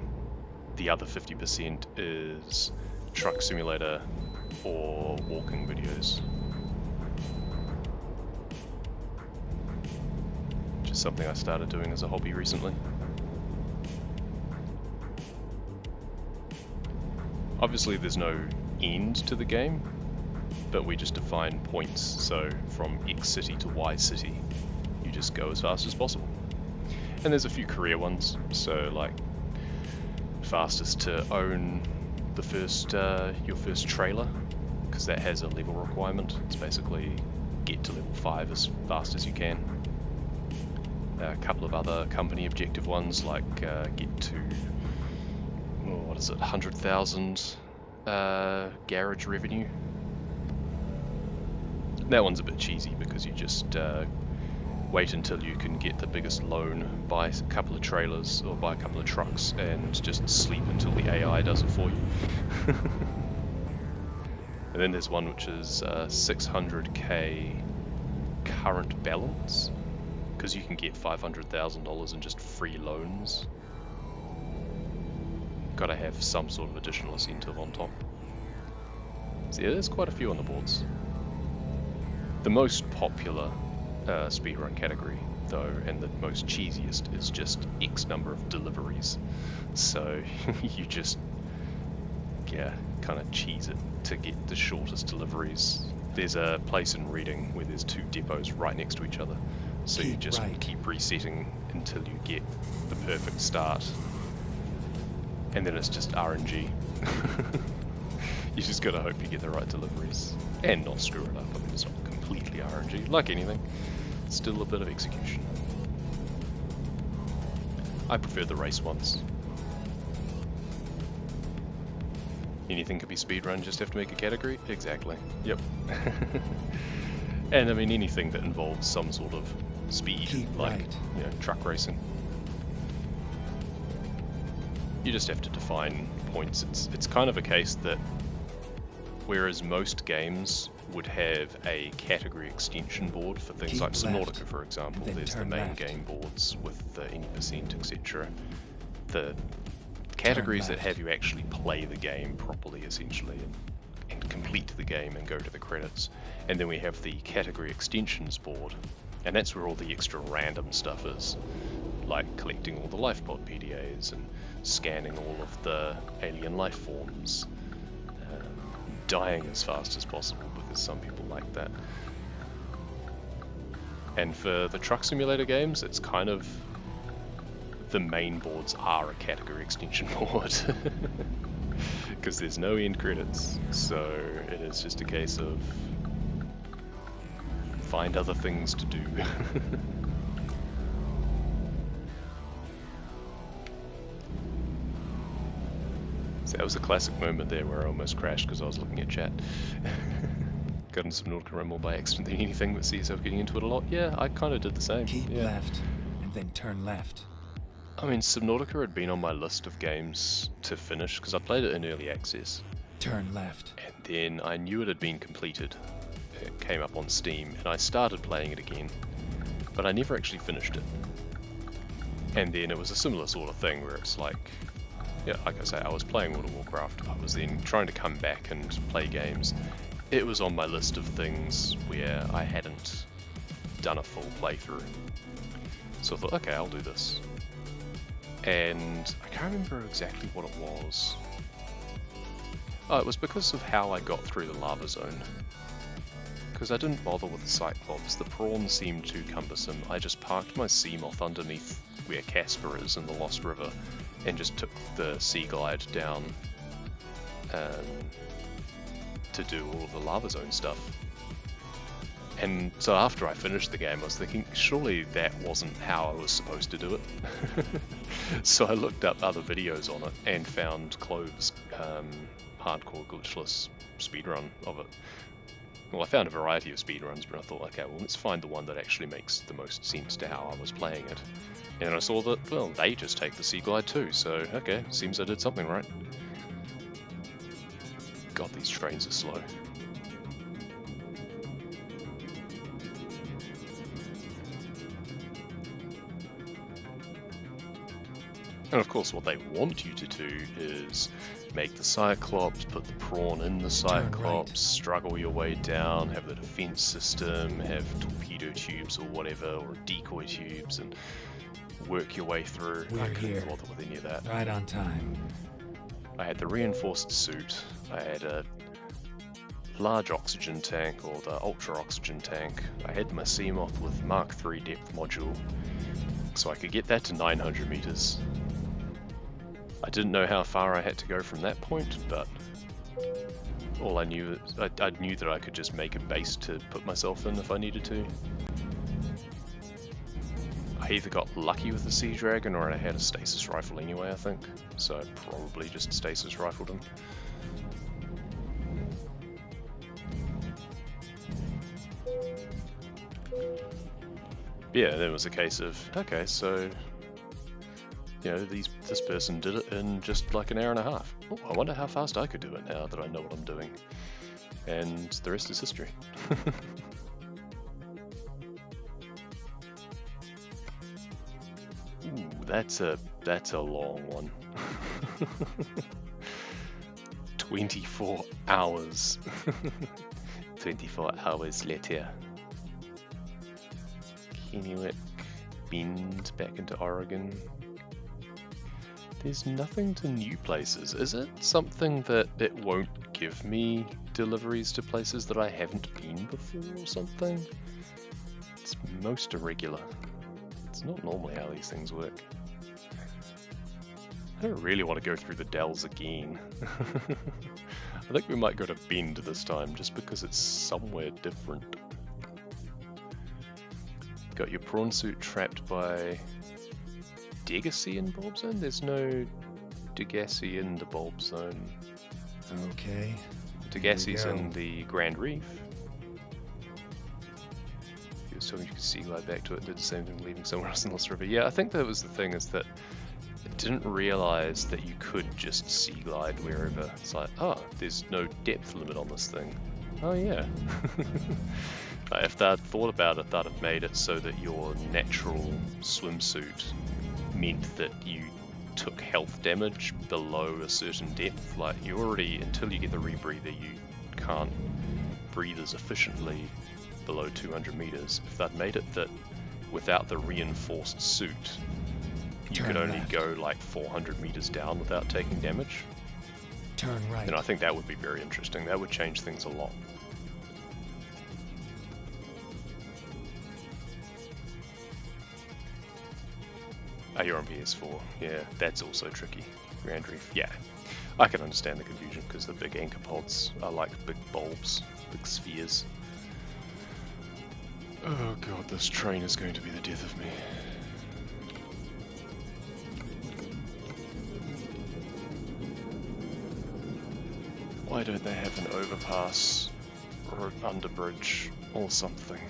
the other 50% is truck simulator or walking videos. Which is something I started doing as a hobby recently. Obviously there's no end to the game, but we just define points, so from X city to Y city, you just go as fast as possible. And there's a few career ones, so like fastest to own the first your first trailer, because that has a level requirement. It's basically get to level 5 as fast as you can. A couple of other company objective ones, like get to, what is it, 100,000 garage revenue. That one's a bit cheesy because you just wait until you can get the biggest loan, buy a couple of trailers or buy a couple of trucks, and just sleep until the AI does it for you. And then there's one which is 600k current balance, because you can get $500,000 in just free loans. Gotta have some sort of additional incentive on top. So yeah, there's quite a few on the boards. The most popular speedrun category, though, and the most cheesiest, is just X number of deliveries. So you just, yeah, kind of cheese it to get the shortest deliveries. There's a place in Reading where there's 2 depots right next to each other. So you just keep resetting until you get the perfect start. And then it's just RNG. You just gotta hope you get the right deliveries and not screw it up. I mean, it's not completely RNG, like anything. It's still a bit of execution. I prefer the race ones. Anything could be speedrun, just have to make a category? Exactly. Yep. And I mean, anything that involves some sort of speed, like you know, truck racing. You just have to define points. It's kind of a case that whereas most games would have a category extension board for things like Subnautica, for example, there's the main game boards with the any percent, etc. The categories that have you actually play the game properly, essentially, and complete the game and go to the credits. And then we have the category extensions board, and that's where all the extra random stuff is, like collecting all the life pod PDAs and scanning all of the alien life forms, dying as fast as possible because some people like that. And for the truck simulator games, it's kind of the main boards are a category extension board because there's no end credits, so it is just a case of find other things to do. So that was a classic moment there where I almost crashed because I was looking at chat. Got into Subnautica Rumble by accident. Anything that sees yourself getting into it a lot? Yeah, I kind of did the same. Keep left, and then turn left. I mean, Subnautica had been on my list of games to finish because I played it in early access. Turn left. And then I knew it had been completed. It came up on Steam, and I started playing it again, but I never actually finished it. And then it was a similar sort of thing where it's like, yeah, like I say, I was playing World of Warcraft. I was then trying to come back and play games. It was on my list of things where I hadn't done a full playthrough. So I thought, okay, I'll do this. And I can't remember exactly what it was. Oh, it was because of how I got through the lava zone. Because I didn't bother with the Cyclops. The prawns seemed too cumbersome. I just parked my Seamoth underneath where Casper is in the Lost River and just took the Sea Glide down to do all of the lava zone stuff. And so after I finished the game, I was thinking, surely that wasn't how I was supposed to do it. So I looked up other videos on it and found Clove's hardcore glitchless speedrun of it. Well, I found a variety of speedruns, but I thought, okay, well, let's find the one that actually makes the most sense to how I was playing it. And I saw that, well, they just take the Sea Glide too, so okay, seems I did something right. God, these trains are slow. And of course what they want you to do is make the Cyclops, put the prawn in the Cyclops, right. struggle your way down, have the defense system, have torpedo tubes or whatever, or decoy tubes, and work your way through. I We're couldn't here. bother with any of that. Right on time. I had the reinforced suit, I had a large oxygen tank, or the ultra oxygen tank, I had my Seamoth with Mark III depth module, so I could get that to 900 meters. I didn't know how far I had to go from that point, but all I knew, I knew that I could just make a base to put myself in if I needed to. I either got lucky with the Sea Dragon or I had a stasis rifle anyway, I think, so I probably just stasis rifled him. Yeah, then it was a case of, okay, so you know, this person did it in just like an hour and a half. Oh, I wonder how fast I could do it now that I know what I'm doing. And the rest is history. Ooh, that's a long one. 24 hours. 24 hours later. Kennewick, Bend, back into Oregon. There's nothing to new places. Is it something that it won't give me deliveries to places that I haven't been before or something? It's most irregular. It's not normally how these things work. I don't really want to go through the Dells again. I think we might go to Bend this time, just because it's somewhere different. Got your prawn suit trapped by Degassi in Bulb Zone? There's no Degassi in the Bulb Zone. Okay. Degassi's in the Grand Reef. He was telling you could sea glide back to it, did the same thing leaving somewhere else in Lost River. Yeah, I think that was the thing, is that I didn't realize that you could just sea glide wherever. It's like, oh, there's no depth limit on this thing. Oh yeah. If they'd thought about it, they'd have made it so that your natural swimsuit meant that you took health damage below a certain depth. Like, you already, until you get the rebreather, you can't breathe as efficiently below 200 meters. If they'd made it that without the reinforced suit, you could only go like 400 meters down without taking damage, Turn right. then I think that would be very interesting. That would change things a lot. Oh, you're on PS4. Yeah, that's also tricky. Grand Reef. Yeah, I can understand the confusion because the big anchor pods are like big bulbs, big spheres. Oh god, this train is going to be the death of me. Why don't they have an overpass or an underbridge or something?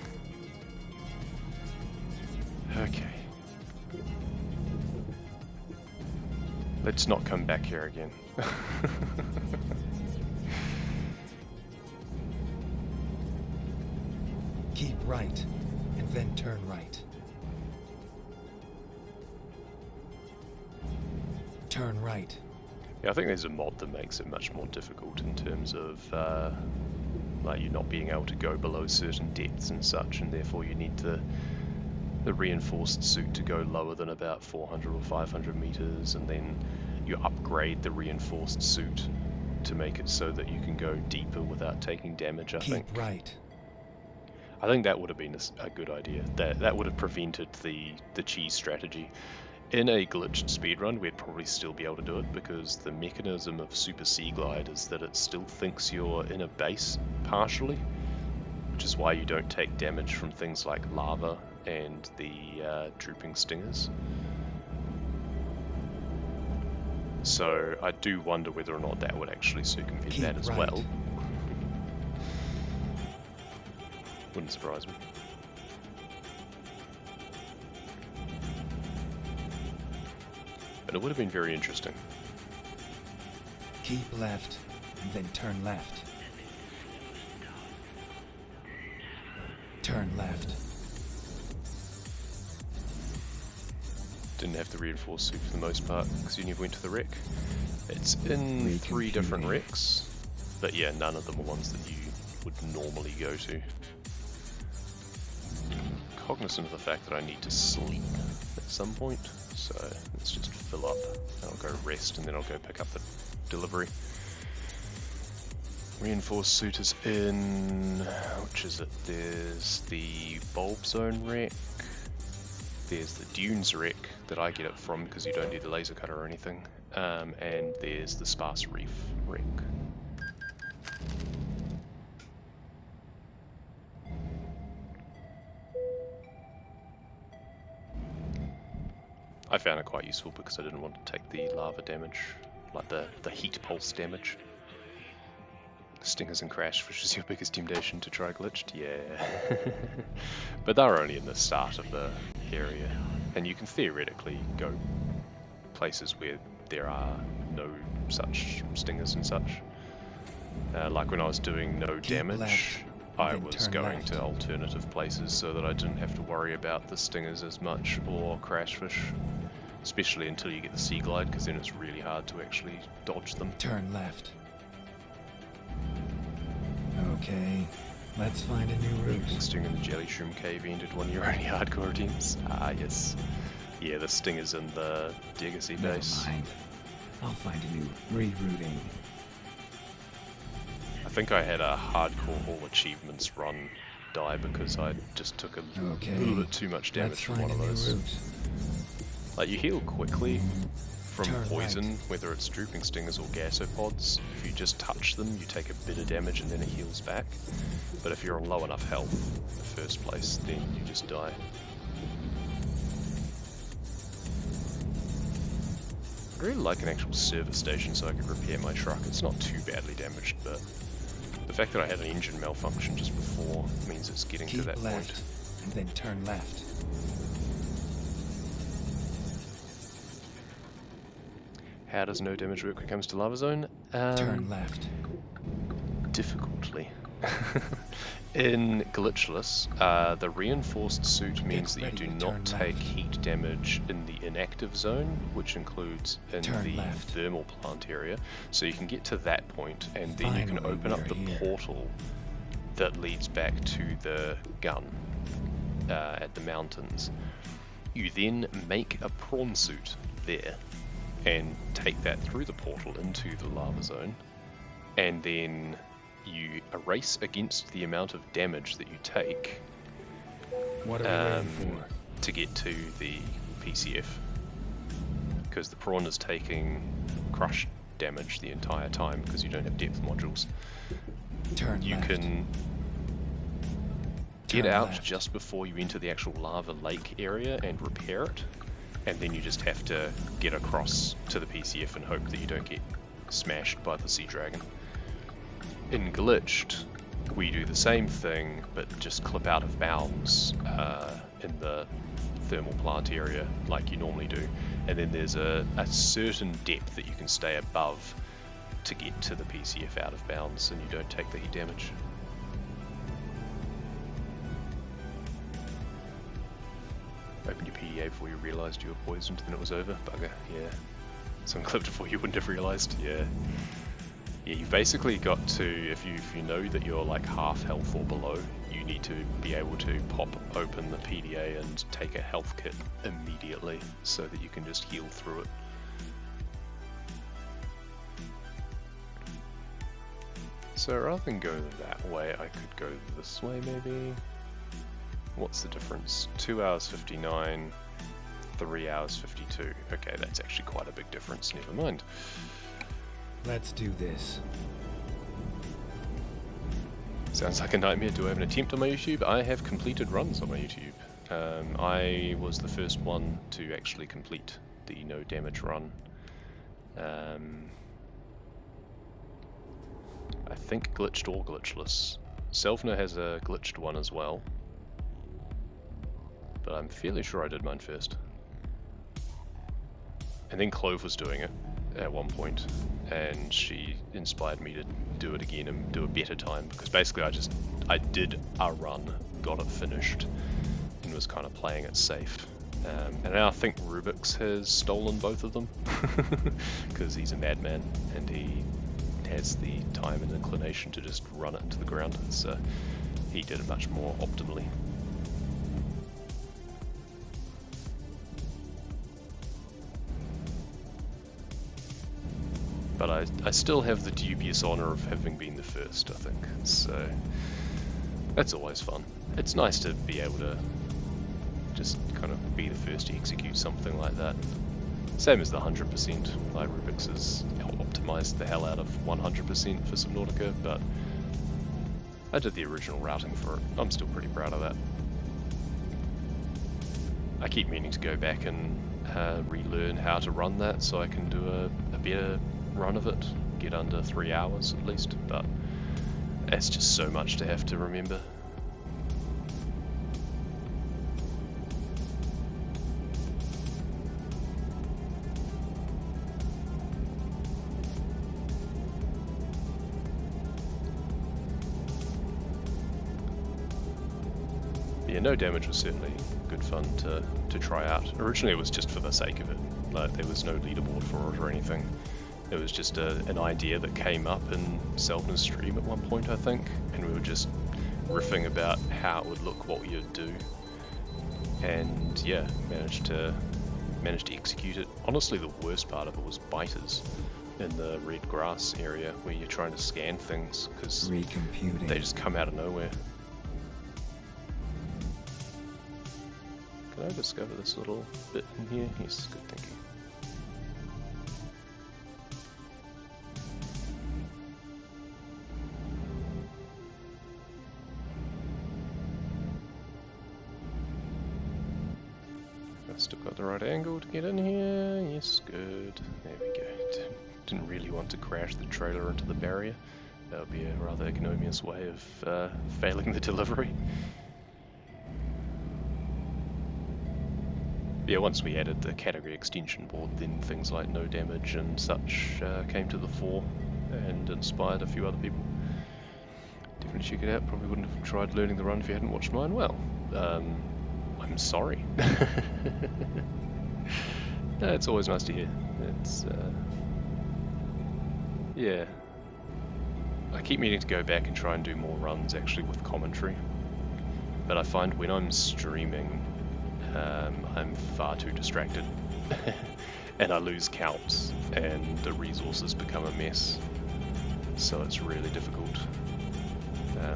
Okay. Let's not come back here again. Keep right, and then turn right. Turn right. Yeah, I think there's a mod that makes it much more difficult in terms of like you not being able to go below certain depths and such, and therefore you need the reinforced suit to go lower than about 400 or 500 meters, and then you upgrade the reinforced suit to make it so that you can go deeper without taking damage, I think. Keep right. I think that would have been a good idea. That would have prevented the cheese strategy. In a glitched speedrun, we'd probably still be able to do it, because the mechanism of Super Sea Glide is that it still thinks you're in a base partially, which is why you don't take damage from things like lava and the drooping stingers. So I do wonder whether or not that would actually circumvent that as well. Wouldn't surprise me. But it would have been very interesting. Keep left, and then turn left. Turn left. didn't have the reinforced suit for the most part because you never went to the wreck. It's in 3 different wrecks, but yeah, none of them are ones that you would normally go to. Cognizant of the fact that I need to sleep at some point, so let's just fill up and I'll go rest and then I'll go pick up the delivery. Reinforced suit is in, which is it? There's the bulb zone wreck, there's the dunes wreck that I get it from because you don't need the laser cutter or anything, and there's the sparse reef wreck. I found it quite useful because I didn't want to take the lava damage, like the heat pulse damage. Stingers and Crashfish is your biggest temptation to try glitched? Yeah. But they're only in the start of the area, and you can theoretically go places where there are no such stingers and such. Like when I was doing no damage, I was going to alternative places so that I didn't have to worry about the stingers as much or Crashfish. Especially until you get the Sea Glide, because then it's really hard to actually dodge them. Turn left. Okay, let's find a new route. Sting in the Jelly Shroom Cave ended one of your only hardcore attempts. Ah, yes. Yeah, the Stinger's in the Degacy base. Never mind. I'll find a new rerouting. I think I had a hardcore all achievements run die because I just took a little bit too much damage from one of those. Like, you heal quickly from poison, whether it's drooping stingers or gasopods. If you just touch them, you take a bit of damage and then it heals back. But if you're on low enough health in the first place, then you just die. I'd really like an actual service station so I could repair my truck. It's not too badly damaged, but the fact that I had an engine malfunction just before means it's getting to that point. And then turn left. How does no damage work when it comes to lava zone? Turn left. Difficultly. In glitchless, the reinforced suit means that you do not take heat damage in the inactive zone, which includes in the thermal plant area. So you can get to that point, and then you can open up the portal that leads back to the gun at the mountains. You then make a prawn suit there, and take that through the portal into the lava zone, and then you erase against the amount of damage that you take to get to the PCF, because the prawn is taking crush damage the entire time because you don't have depth modules. You can get out just before you enter the actual lava lake area and repair it, and then you just have to get across to the PCF and hope that you don't get smashed by the sea dragon. In glitched, we do the same thing, but just clip out of bounds in the thermal plant area like you normally do, and then there's a certain depth that you can stay above to get to the PCF out of bounds, and you don't take the heat damage. Opened your PDA before you realised you were poisoned, then it was over. Bugger, yeah. Someone clipped before you wouldn't have realised, yeah. Yeah, you've basically got to, if you know that you're like half health or below, you need to be able to pop open the PDA and take a health kit immediately so that you can just heal through it. So rather than go that way, I could go this way maybe. What's the difference? 2 hours 59, 3 hours 52. Okay, that's actually quite a big difference, never mind. Let's do this. Sounds like a nightmare. Do I have an attempt on my YouTube? I have completed runs on my YouTube. I was the first one to actually complete the no damage run. I think glitched or glitchless. Selvna has a glitched one as well, but I'm fairly sure I did mine first. And then Clove was doing it at one point, and she inspired me to do it again and do a better time, because basically I did a run, got it finished, and was kind of playing it safe. And now I think Riiiight has stolen both of them because he's a madman and he has the time and inclination to just run it into the ground, so he did it much more optimally. But I still have the dubious honour of having been the first, I think, so that's always fun. It's nice to be able to just kind of be the first to execute something like that. Same as the 100%, like Riiiitt has optimised the hell out of 100% for Subnautica, but I did the original routing for it. I'm still pretty proud of that. I keep meaning to go back and relearn how to run that so I can do a better run of it, get under 3 hours at least, but that's just so much to have to remember. Yeah, no damage was certainly good fun to try out. Originally it was just for the sake of it, like there was no leaderboard for it or anything. It was just an idea that came up in Seldon's stream at one point, I think, and we were just riffing about how it would look, what we would do, and yeah, managed to execute it. Honestly, the worst part of it was biters in the red grass area where you're trying to scan things because they just come out of nowhere. Can I discover this little bit in here? Yes, good, thank you. I've still got the right angle to get in here. Yes, good. There we go. Didn't really want to crash the trailer into the barrier. That would be a rather ignominious way of failing the delivery. Yeah, once we added the category extension board, then things like no damage and such came to the fore and inspired a few other people. Definitely check it out. Probably wouldn't have tried learning the run if you hadn't watched mine. Well, I'm sorry. No, it's always nice to hear. It's yeah. I keep meaning to go back and try and do more runs actually with commentary, but I find when I'm streaming, I'm far too distracted and I lose counts and the resources become a mess, so it's really difficult.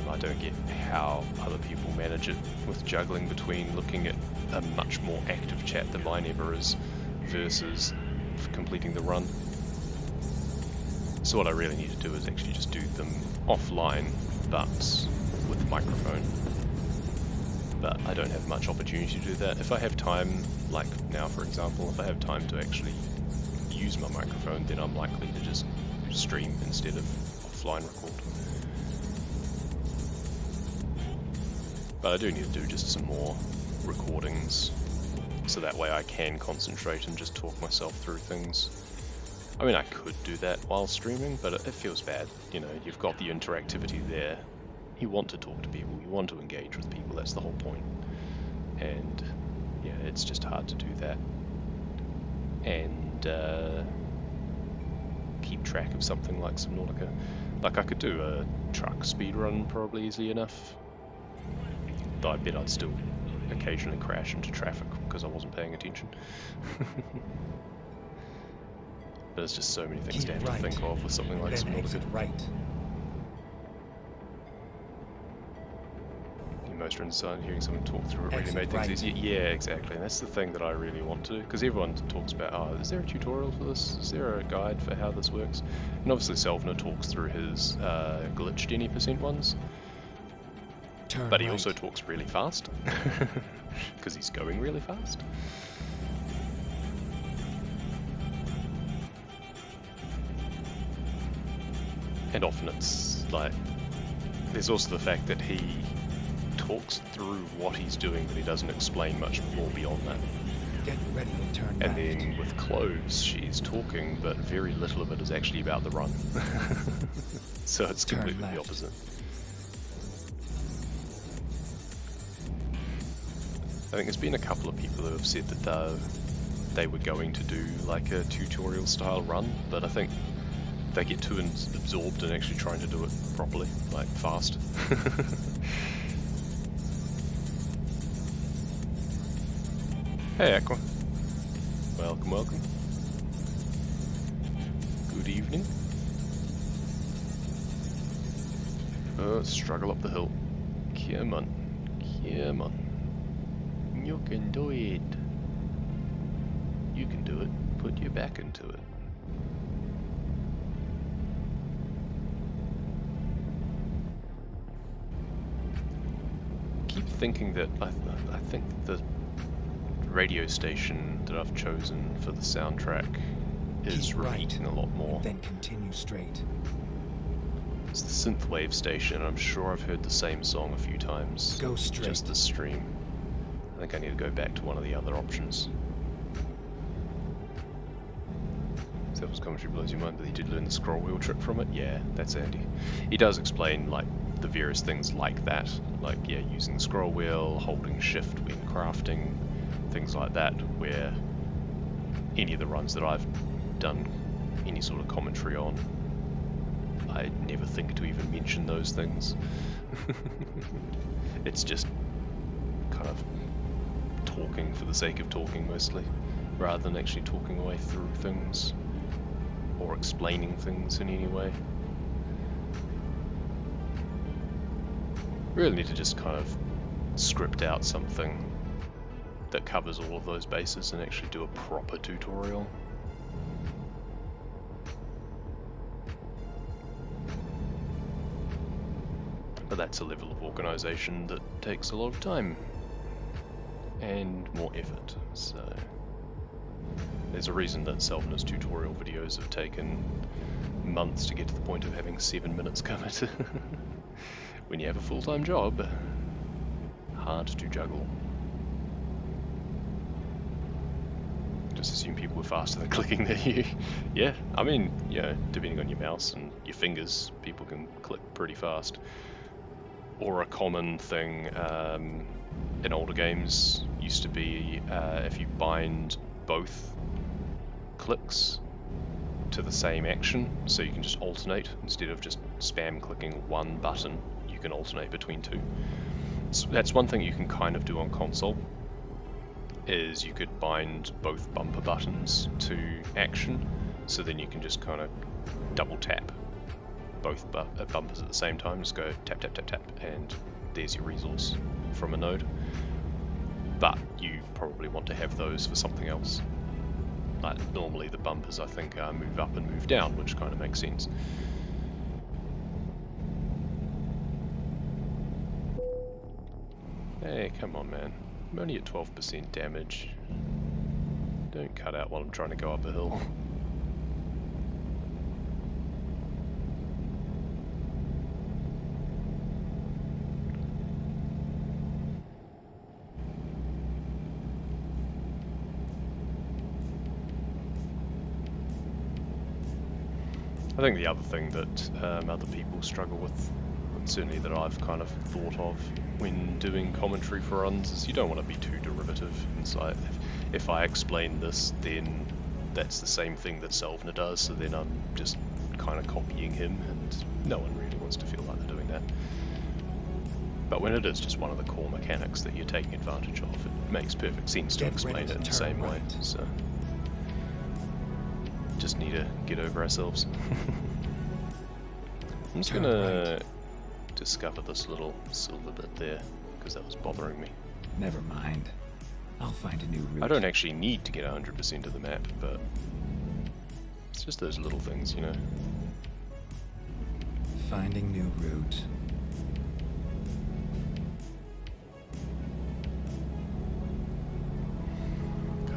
I don't get how other people manage it with juggling between looking at a much more active chat than mine ever is versus completing the run. So what I really need to do is actually just do them offline but with microphone. But I don't have much opportunity to do that. If I have time, like now for example, if I have time to actually use my microphone, then I'm likely to just stream instead of offline record. But I do need to do just some more recordings, so that way I can concentrate and just talk myself through things. I mean, I could do that while streaming, but it feels bad. You know, you've got the interactivity there. You want to talk to people, you want to engage with people, that's the whole point. And yeah, it's just hard to do that. And keep track of something like Subnautica. Like I could do a truck speedrun probably easily enough, though I bet I'd still occasionally crash into traffic because I wasn't paying attention. But there's just so many things to have to think of with something like Subnautica. Most inside hearing someone talk through it really made things easier. Yeah, exactly. And that's the thing that I really want to, because everyone talks about, oh, is there a tutorial for this? Is there a guide for how this works? And obviously Selvner talks through his glitched any % ones. But he also talks really fast, because he's going really fast. And often it's like, there's also the fact that he talks through what he's doing, but he doesn't explain much more beyond that. Get ready to turn and then with Cloves, she's talking, but very little of it is actually about the run. So it's completely the opposite. think there's been a couple of people who have said that they were going to do like a tutorial style run, but I think they get too absorbed in actually trying to do it properly, like fast. Hey Aqua. Welcome, welcome. Good evening. Struggle up the hill. Come on. Come on. You can do it. You can do it. Put your back into it. Keep thinking that I think the radio station that I've chosen for the soundtrack is repeating a lot more. Then continue straight. It's the synthwave station. I'm sure I've heard the same song a few times. Go straight. Just this stream. I think I need to go back to one of the other options. Self's commentary blows your mind, but he did learn the scroll wheel trick from it. Yeah, that's handy. He does explain like the various things like that, like yeah, using the scroll wheel, holding shift when crafting, things like that, where any of the runs that I've done any sort of commentary on, I never think to even mention those things. It's just kind of talking for the sake of talking mostly, rather than actually talking away through things or explaining things in any way. Really need to just kind of script out something that covers all of those bases and actually do a proper tutorial. But that's a level of organisation that takes a lot of time and more effort, so there's a reason that Selvna's tutorial videos have taken months to get to the point of having 7 minutes covered. When you have a full-time job, hard to juggle. Just assume people were faster than clicking than you. Yeah, I mean, you know, depending on your mouse and your fingers, people can click pretty fast. Or a common thing in older games used to be if you bind both clicks to the same action, so you can just alternate instead of just spam clicking one button, you can alternate between two. So that's one thing you can kind of do on console, is you could bind both bumper buttons to action, so then you can just kind of double tap both bumpers at the same time, just go tap tap tap tap, and there's your resource from a node. But you probably want to have those for something else. Like normally the bumpers I think move up and move down, which kind of makes sense. Hey, come on man, I'm only at 12% damage. Don't cut out while I'm trying to go up a hill. I think the other thing that other people struggle with, and certainly that I've kind of thought of when doing commentary for runs, is you don't want to be too derivative. It's like, if I explain this, then that's the same thing that Selvna does, so then I'm just kind of copying him, and no one really wants to feel like they're doing that. But when it is just one of the core mechanics that you're taking advantage of, it makes perfect sense to explain it in the same way. So just need to get over ourselves. I'm just gonna discover this little silver bit there, because that was bothering me. Never mind. I'll find a new route. I don't actually need to get 100% of the map, but it's just those little things, you know. Finding new route.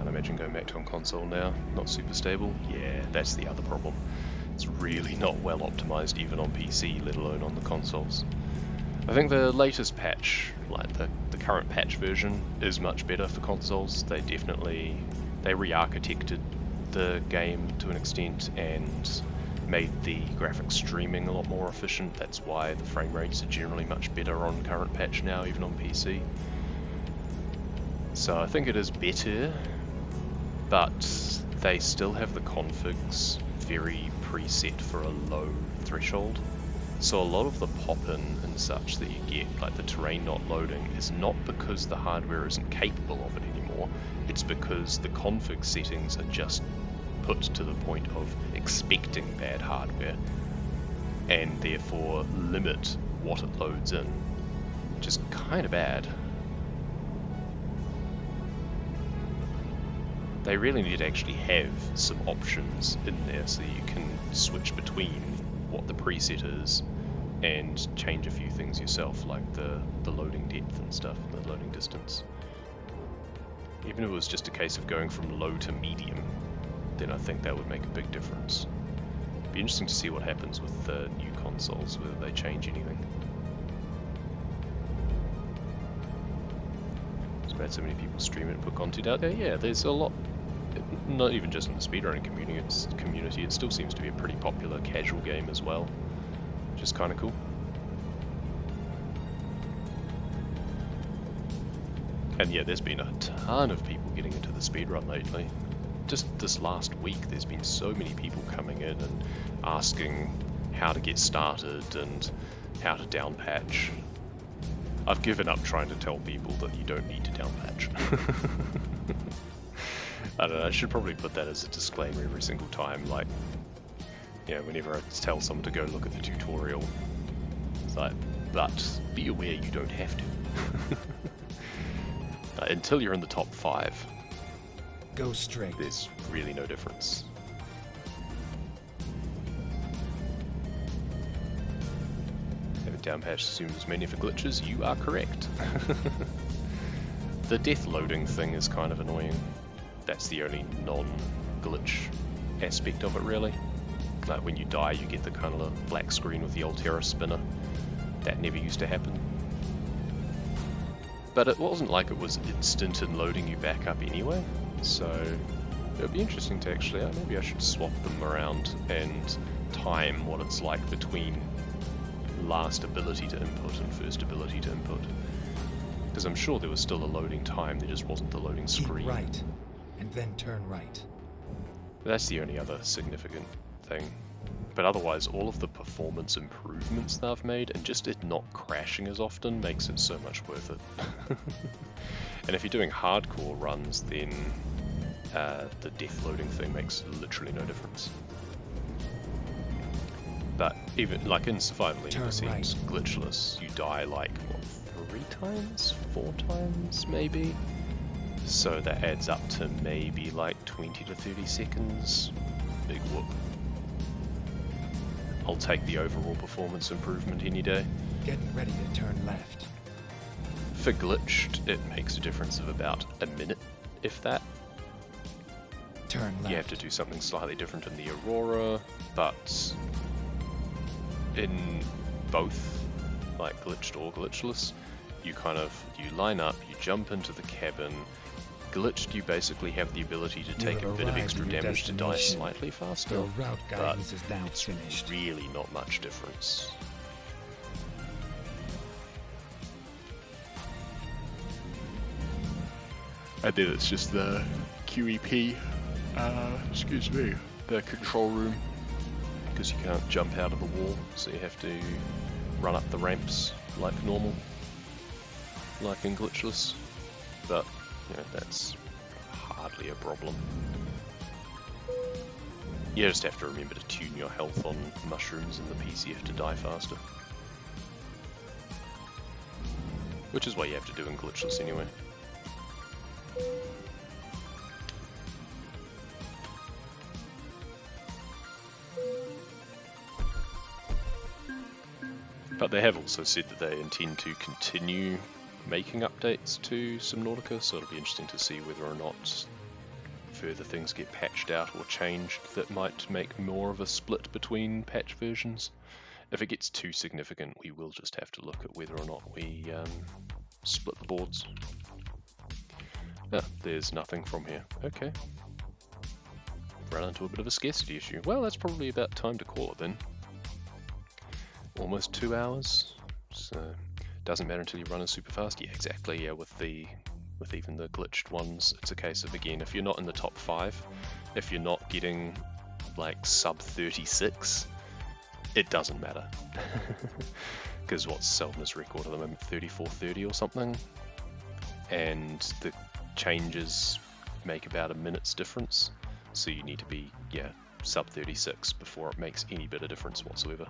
Imagine going back to on console now, not super stable. Yeah, that's the other problem. It's really not well optimized even on PC, let alone on the consoles. I think the latest patch, like the current patch version, is much better for consoles. They re-architected the game to an extent and made the graphics streaming a lot more efficient. That's why the frame rates are generally much better on current patch now, even on PC. So I think it is better, but they still have the configs very preset for a low threshold. So a lot of the pop-in and such that you get, like the terrain not loading, is not because the hardware isn't capable of it anymore, it's because the config settings are just put to the point of expecting bad hardware, and therefore limit what it loads in, which is kind of bad. They really need to actually have some options in there so you can switch between what the preset is and change a few things yourself, like the loading depth and stuff, the loading distance. Even if it was just a case of going from low to medium, then I think that would make a big difference. It'd be interesting to see what happens with the new consoles, whether they change anything. It's bad so many people stream it and put content out there. Yeah, there's a lot, not even just in the speedrunning community, it still seems to be a pretty popular casual game as well, which is kind of cool. And yeah, there's been a ton of people getting into the speedrun lately. Just this last week, there's been so many people coming in and asking how to get started and how to downpatch. I've given up trying to tell people that you don't need to downpatch. I don't know, I should probably put that as a disclaimer every single time, like, you know, whenever I tell someone to go look at the tutorial, it's like, but be aware you don't have to. Until you're in the top 5, Go straight. there's really no difference. Have it downpatched assumes many for glitches, you are correct. The death loading thing is kind of annoying. That's the only non-glitch aspect of it, really. Like when you die, you get the kind of black screen with the Altera spinner. That never used to happen. But it wasn't like it was instant in loading you back up anyway, so it would be interesting to actually, maybe I should swap them around and time what it's like between last ability to input and first ability to input. Because I'm sure there was still a loading time, there just wasn't the loading screen. Keep right, and then turn right. But that's the only other significant thing. But otherwise, all of the performance improvements they've made and just it not crashing as often makes it so much worth it. And if you're doing hardcore runs, then the death loading thing makes literally no difference. But even like in Survival 80%, right. glitchless, you die like, what, 3 times? 4 times, maybe? So that adds up to maybe like 20 to 30 seconds. Big whoop. I'll take the overall performance improvement any day. Get ready to turn left. For glitched, it makes a difference of about a minute, if that. Turn left. You have to do something slightly different in the Aurora, but in both, like glitched or glitchless, you line up, you jump into the cabin. Glitched, you basically have the ability to take a bit of extra damage to die slightly faster, Your route but guidance is now it's finished. really not much difference. And then it's just the QEP, the control room, because you can't jump out of the wall, so you have to run up the ramps like normal, like in glitchless, but you know, that's hardly a problem. You just have to remember to tune your health on mushrooms and the PCF to die faster. Which is what you have to do in glitchless anyway. But they have also said that they intend to continue making updates to Subnautica, so it'll be interesting to see whether or not further things get patched out or changed that might make more of a split between patch versions. If it gets too significant, we will just have to look at whether or not we split the boards. Ah, there's nothing from here. Okay. Run into a bit of a scarcity issue. Well, that's probably about time to call it then. Almost 2 hours, so doesn't matter until you run it super fast. Yeah, exactly. Yeah, with the with even the glitched ones. It's a case of, again, if you're not in the top 5, if you're not getting like sub 36, it doesn't matter. Because what's Selma's record at the moment, 34.30 or something, and the changes make about a minute's difference, so you need to be, yeah, sub 36 before it makes any bit of difference whatsoever.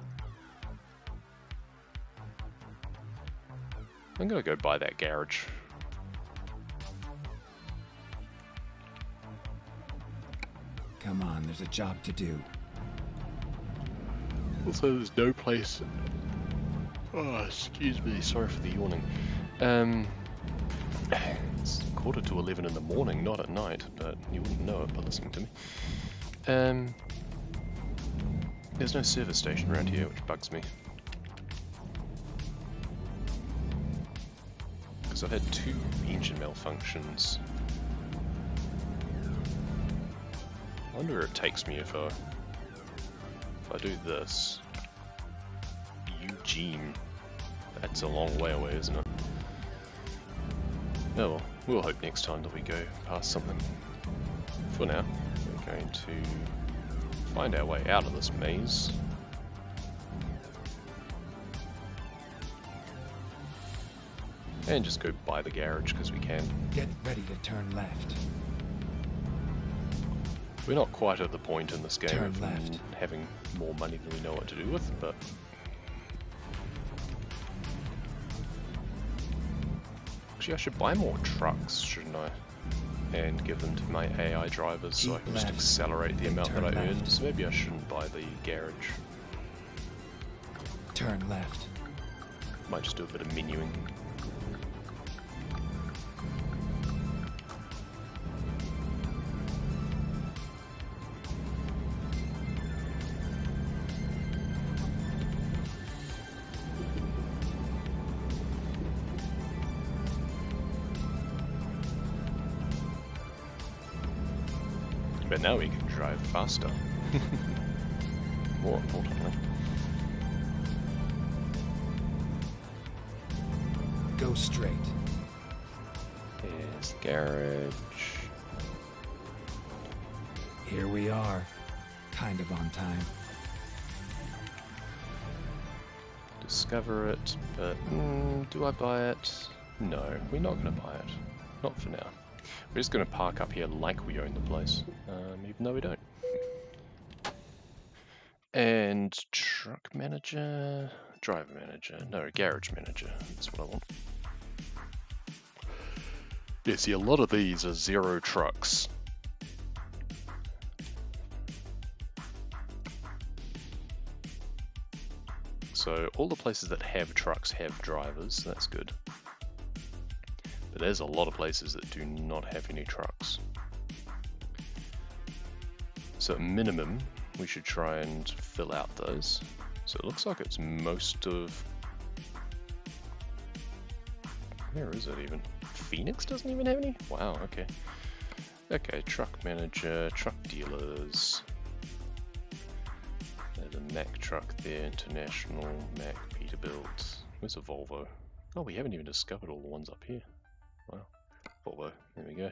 I'm gonna go buy that garage. Come on, there's a job to do. Also, there's no place. Oh, excuse me, sorry for the yawning. It's 11:15 in the morning, not at night, but you wouldn't know it by listening to me. There's no service station around here, which bugs me. Because I've had 2 engine malfunctions. I wonder where it takes me if I do this. Eugene. That's a long way away, isn't it? Oh well, we'll hope next time that we go past something. For now, we're going to find our way out of this maze. And just go by the garage because we can. Get ready to turn left. We're not quite at the point in this game Turn of left. having more money than we know what to do with, but actually I should buy more trucks, shouldn't I? And give them to my AI drivers so I can just accelerate the amount that I earn. So maybe I shouldn't buy the garage. Turn left. Might just do a bit of menuing. But now we can drive faster. More importantly. Go straight. Here's the garage. Here we are. Kind of on time. Discover it, but do I buy it? No, we're not going to buy it. Not for now. We're just going to park up here like we own the place, even though we don't. And truck manager, driver manager, no, garage manager, that's what I want. Yeah, see, a lot of these are 0 trucks. So all the places that have trucks have drivers, so that's good. But there's a lot of places that do not have any trucks. So at minimum, we should try and fill out those. So it looks like it's most of... Where is it even? Phoenix doesn't even have any? Wow, okay. Okay, truck manager, truck dealers. There's a Mack truck there, International, Mack, Peterbilt. Where's a Volvo? Oh, we haven't even discovered all the ones up here. Wow. Volvo, there we go.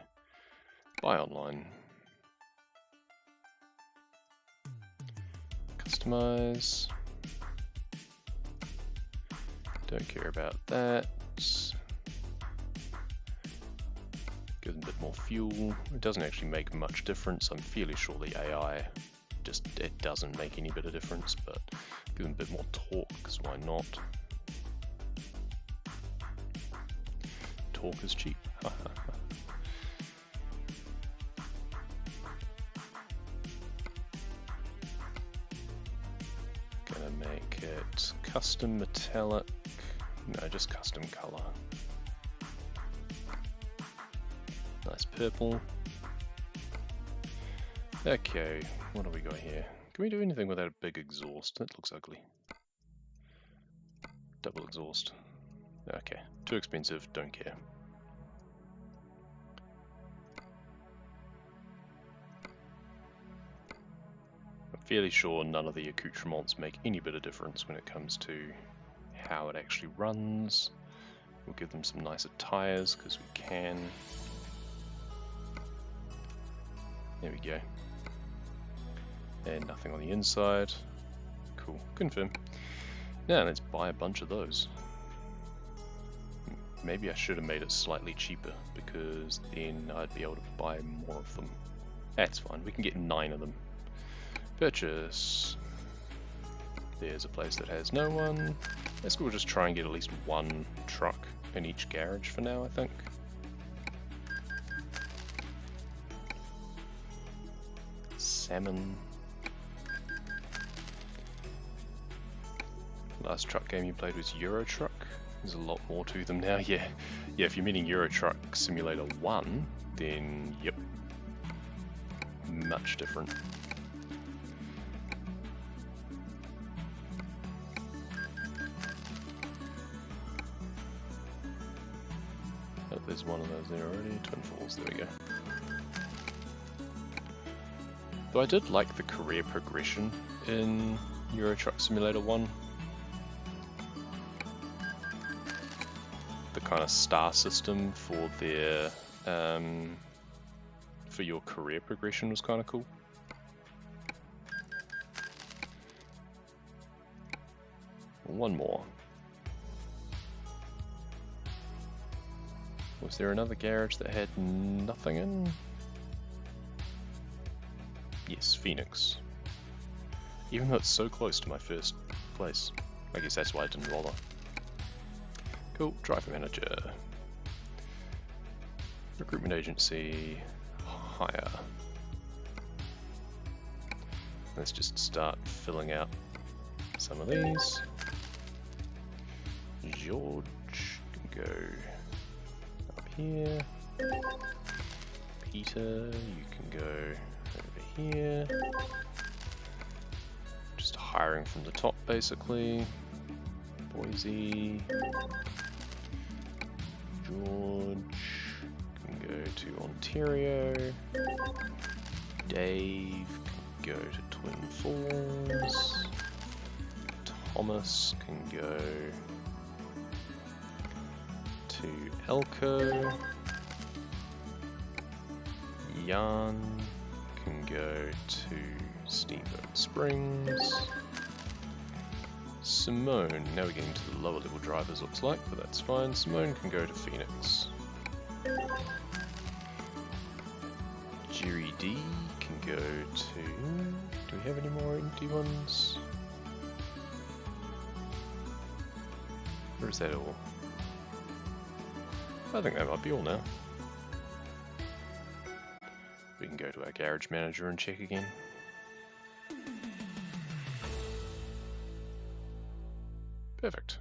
Buy online. Customize. Don't care about that. Give them a bit more fuel. It doesn't actually make much difference. I'm fairly sure the AI it doesn't make any bit of difference, but give them a bit more torque, because why not? Torque is cheap. Gonna make it custom metallic. No, just custom color. Nice purple. Okay, what do we got here? Can we do anything without a big exhaust? That looks ugly. Double exhaust. Okay, too expensive, don't care. I'm fairly sure none of the accoutrements make any bit of difference when it comes to how it actually runs We'll give them some nicer tires because we can. There we go. And nothing on the inside. Cool, confirm. Now let's buy a bunch of those. Maybe I should have made it slightly cheaper because then I'd be able to buy more of them. That's fine, we can get 9 of them. Purchase. There's a place that has no one. Let's go just try and get at least one truck in each garage for now, I think. Salmon. Last truck game you played was Euro Truck. There's a lot more to them now. Yeah, if you're meaning Euro Truck Simulator 1, then yep, much different. Oh, there's one of those there already. Twin Falls, there we go. Though I did like the career progression in Euro Truck Simulator 1. The kind of star system for their for your career progression was kind of cool. One more. Was there another garage that had nothing in? Yes, Phoenix. Even though it's so close to my first place. I guess that's why I didn't bother. Cool, driver manager. Recruitment agency. Hire. Let's just start filling out some of these. George can go up here. Peter, you can go over here. Just hiring from the top basically. Boise. George can go to Ontario. Dave can go to Twin Falls. Thomas can go to Elko. Jan can go to Steamboat Springs. Simone, now we're getting to the lower level drivers looks like, but that's fine. Simone can go to Phoenix. Jerry D can go to... do we have any more empty ones? Or is that all? I think that might be all now. We can go to our garage manager and check again. Perfect.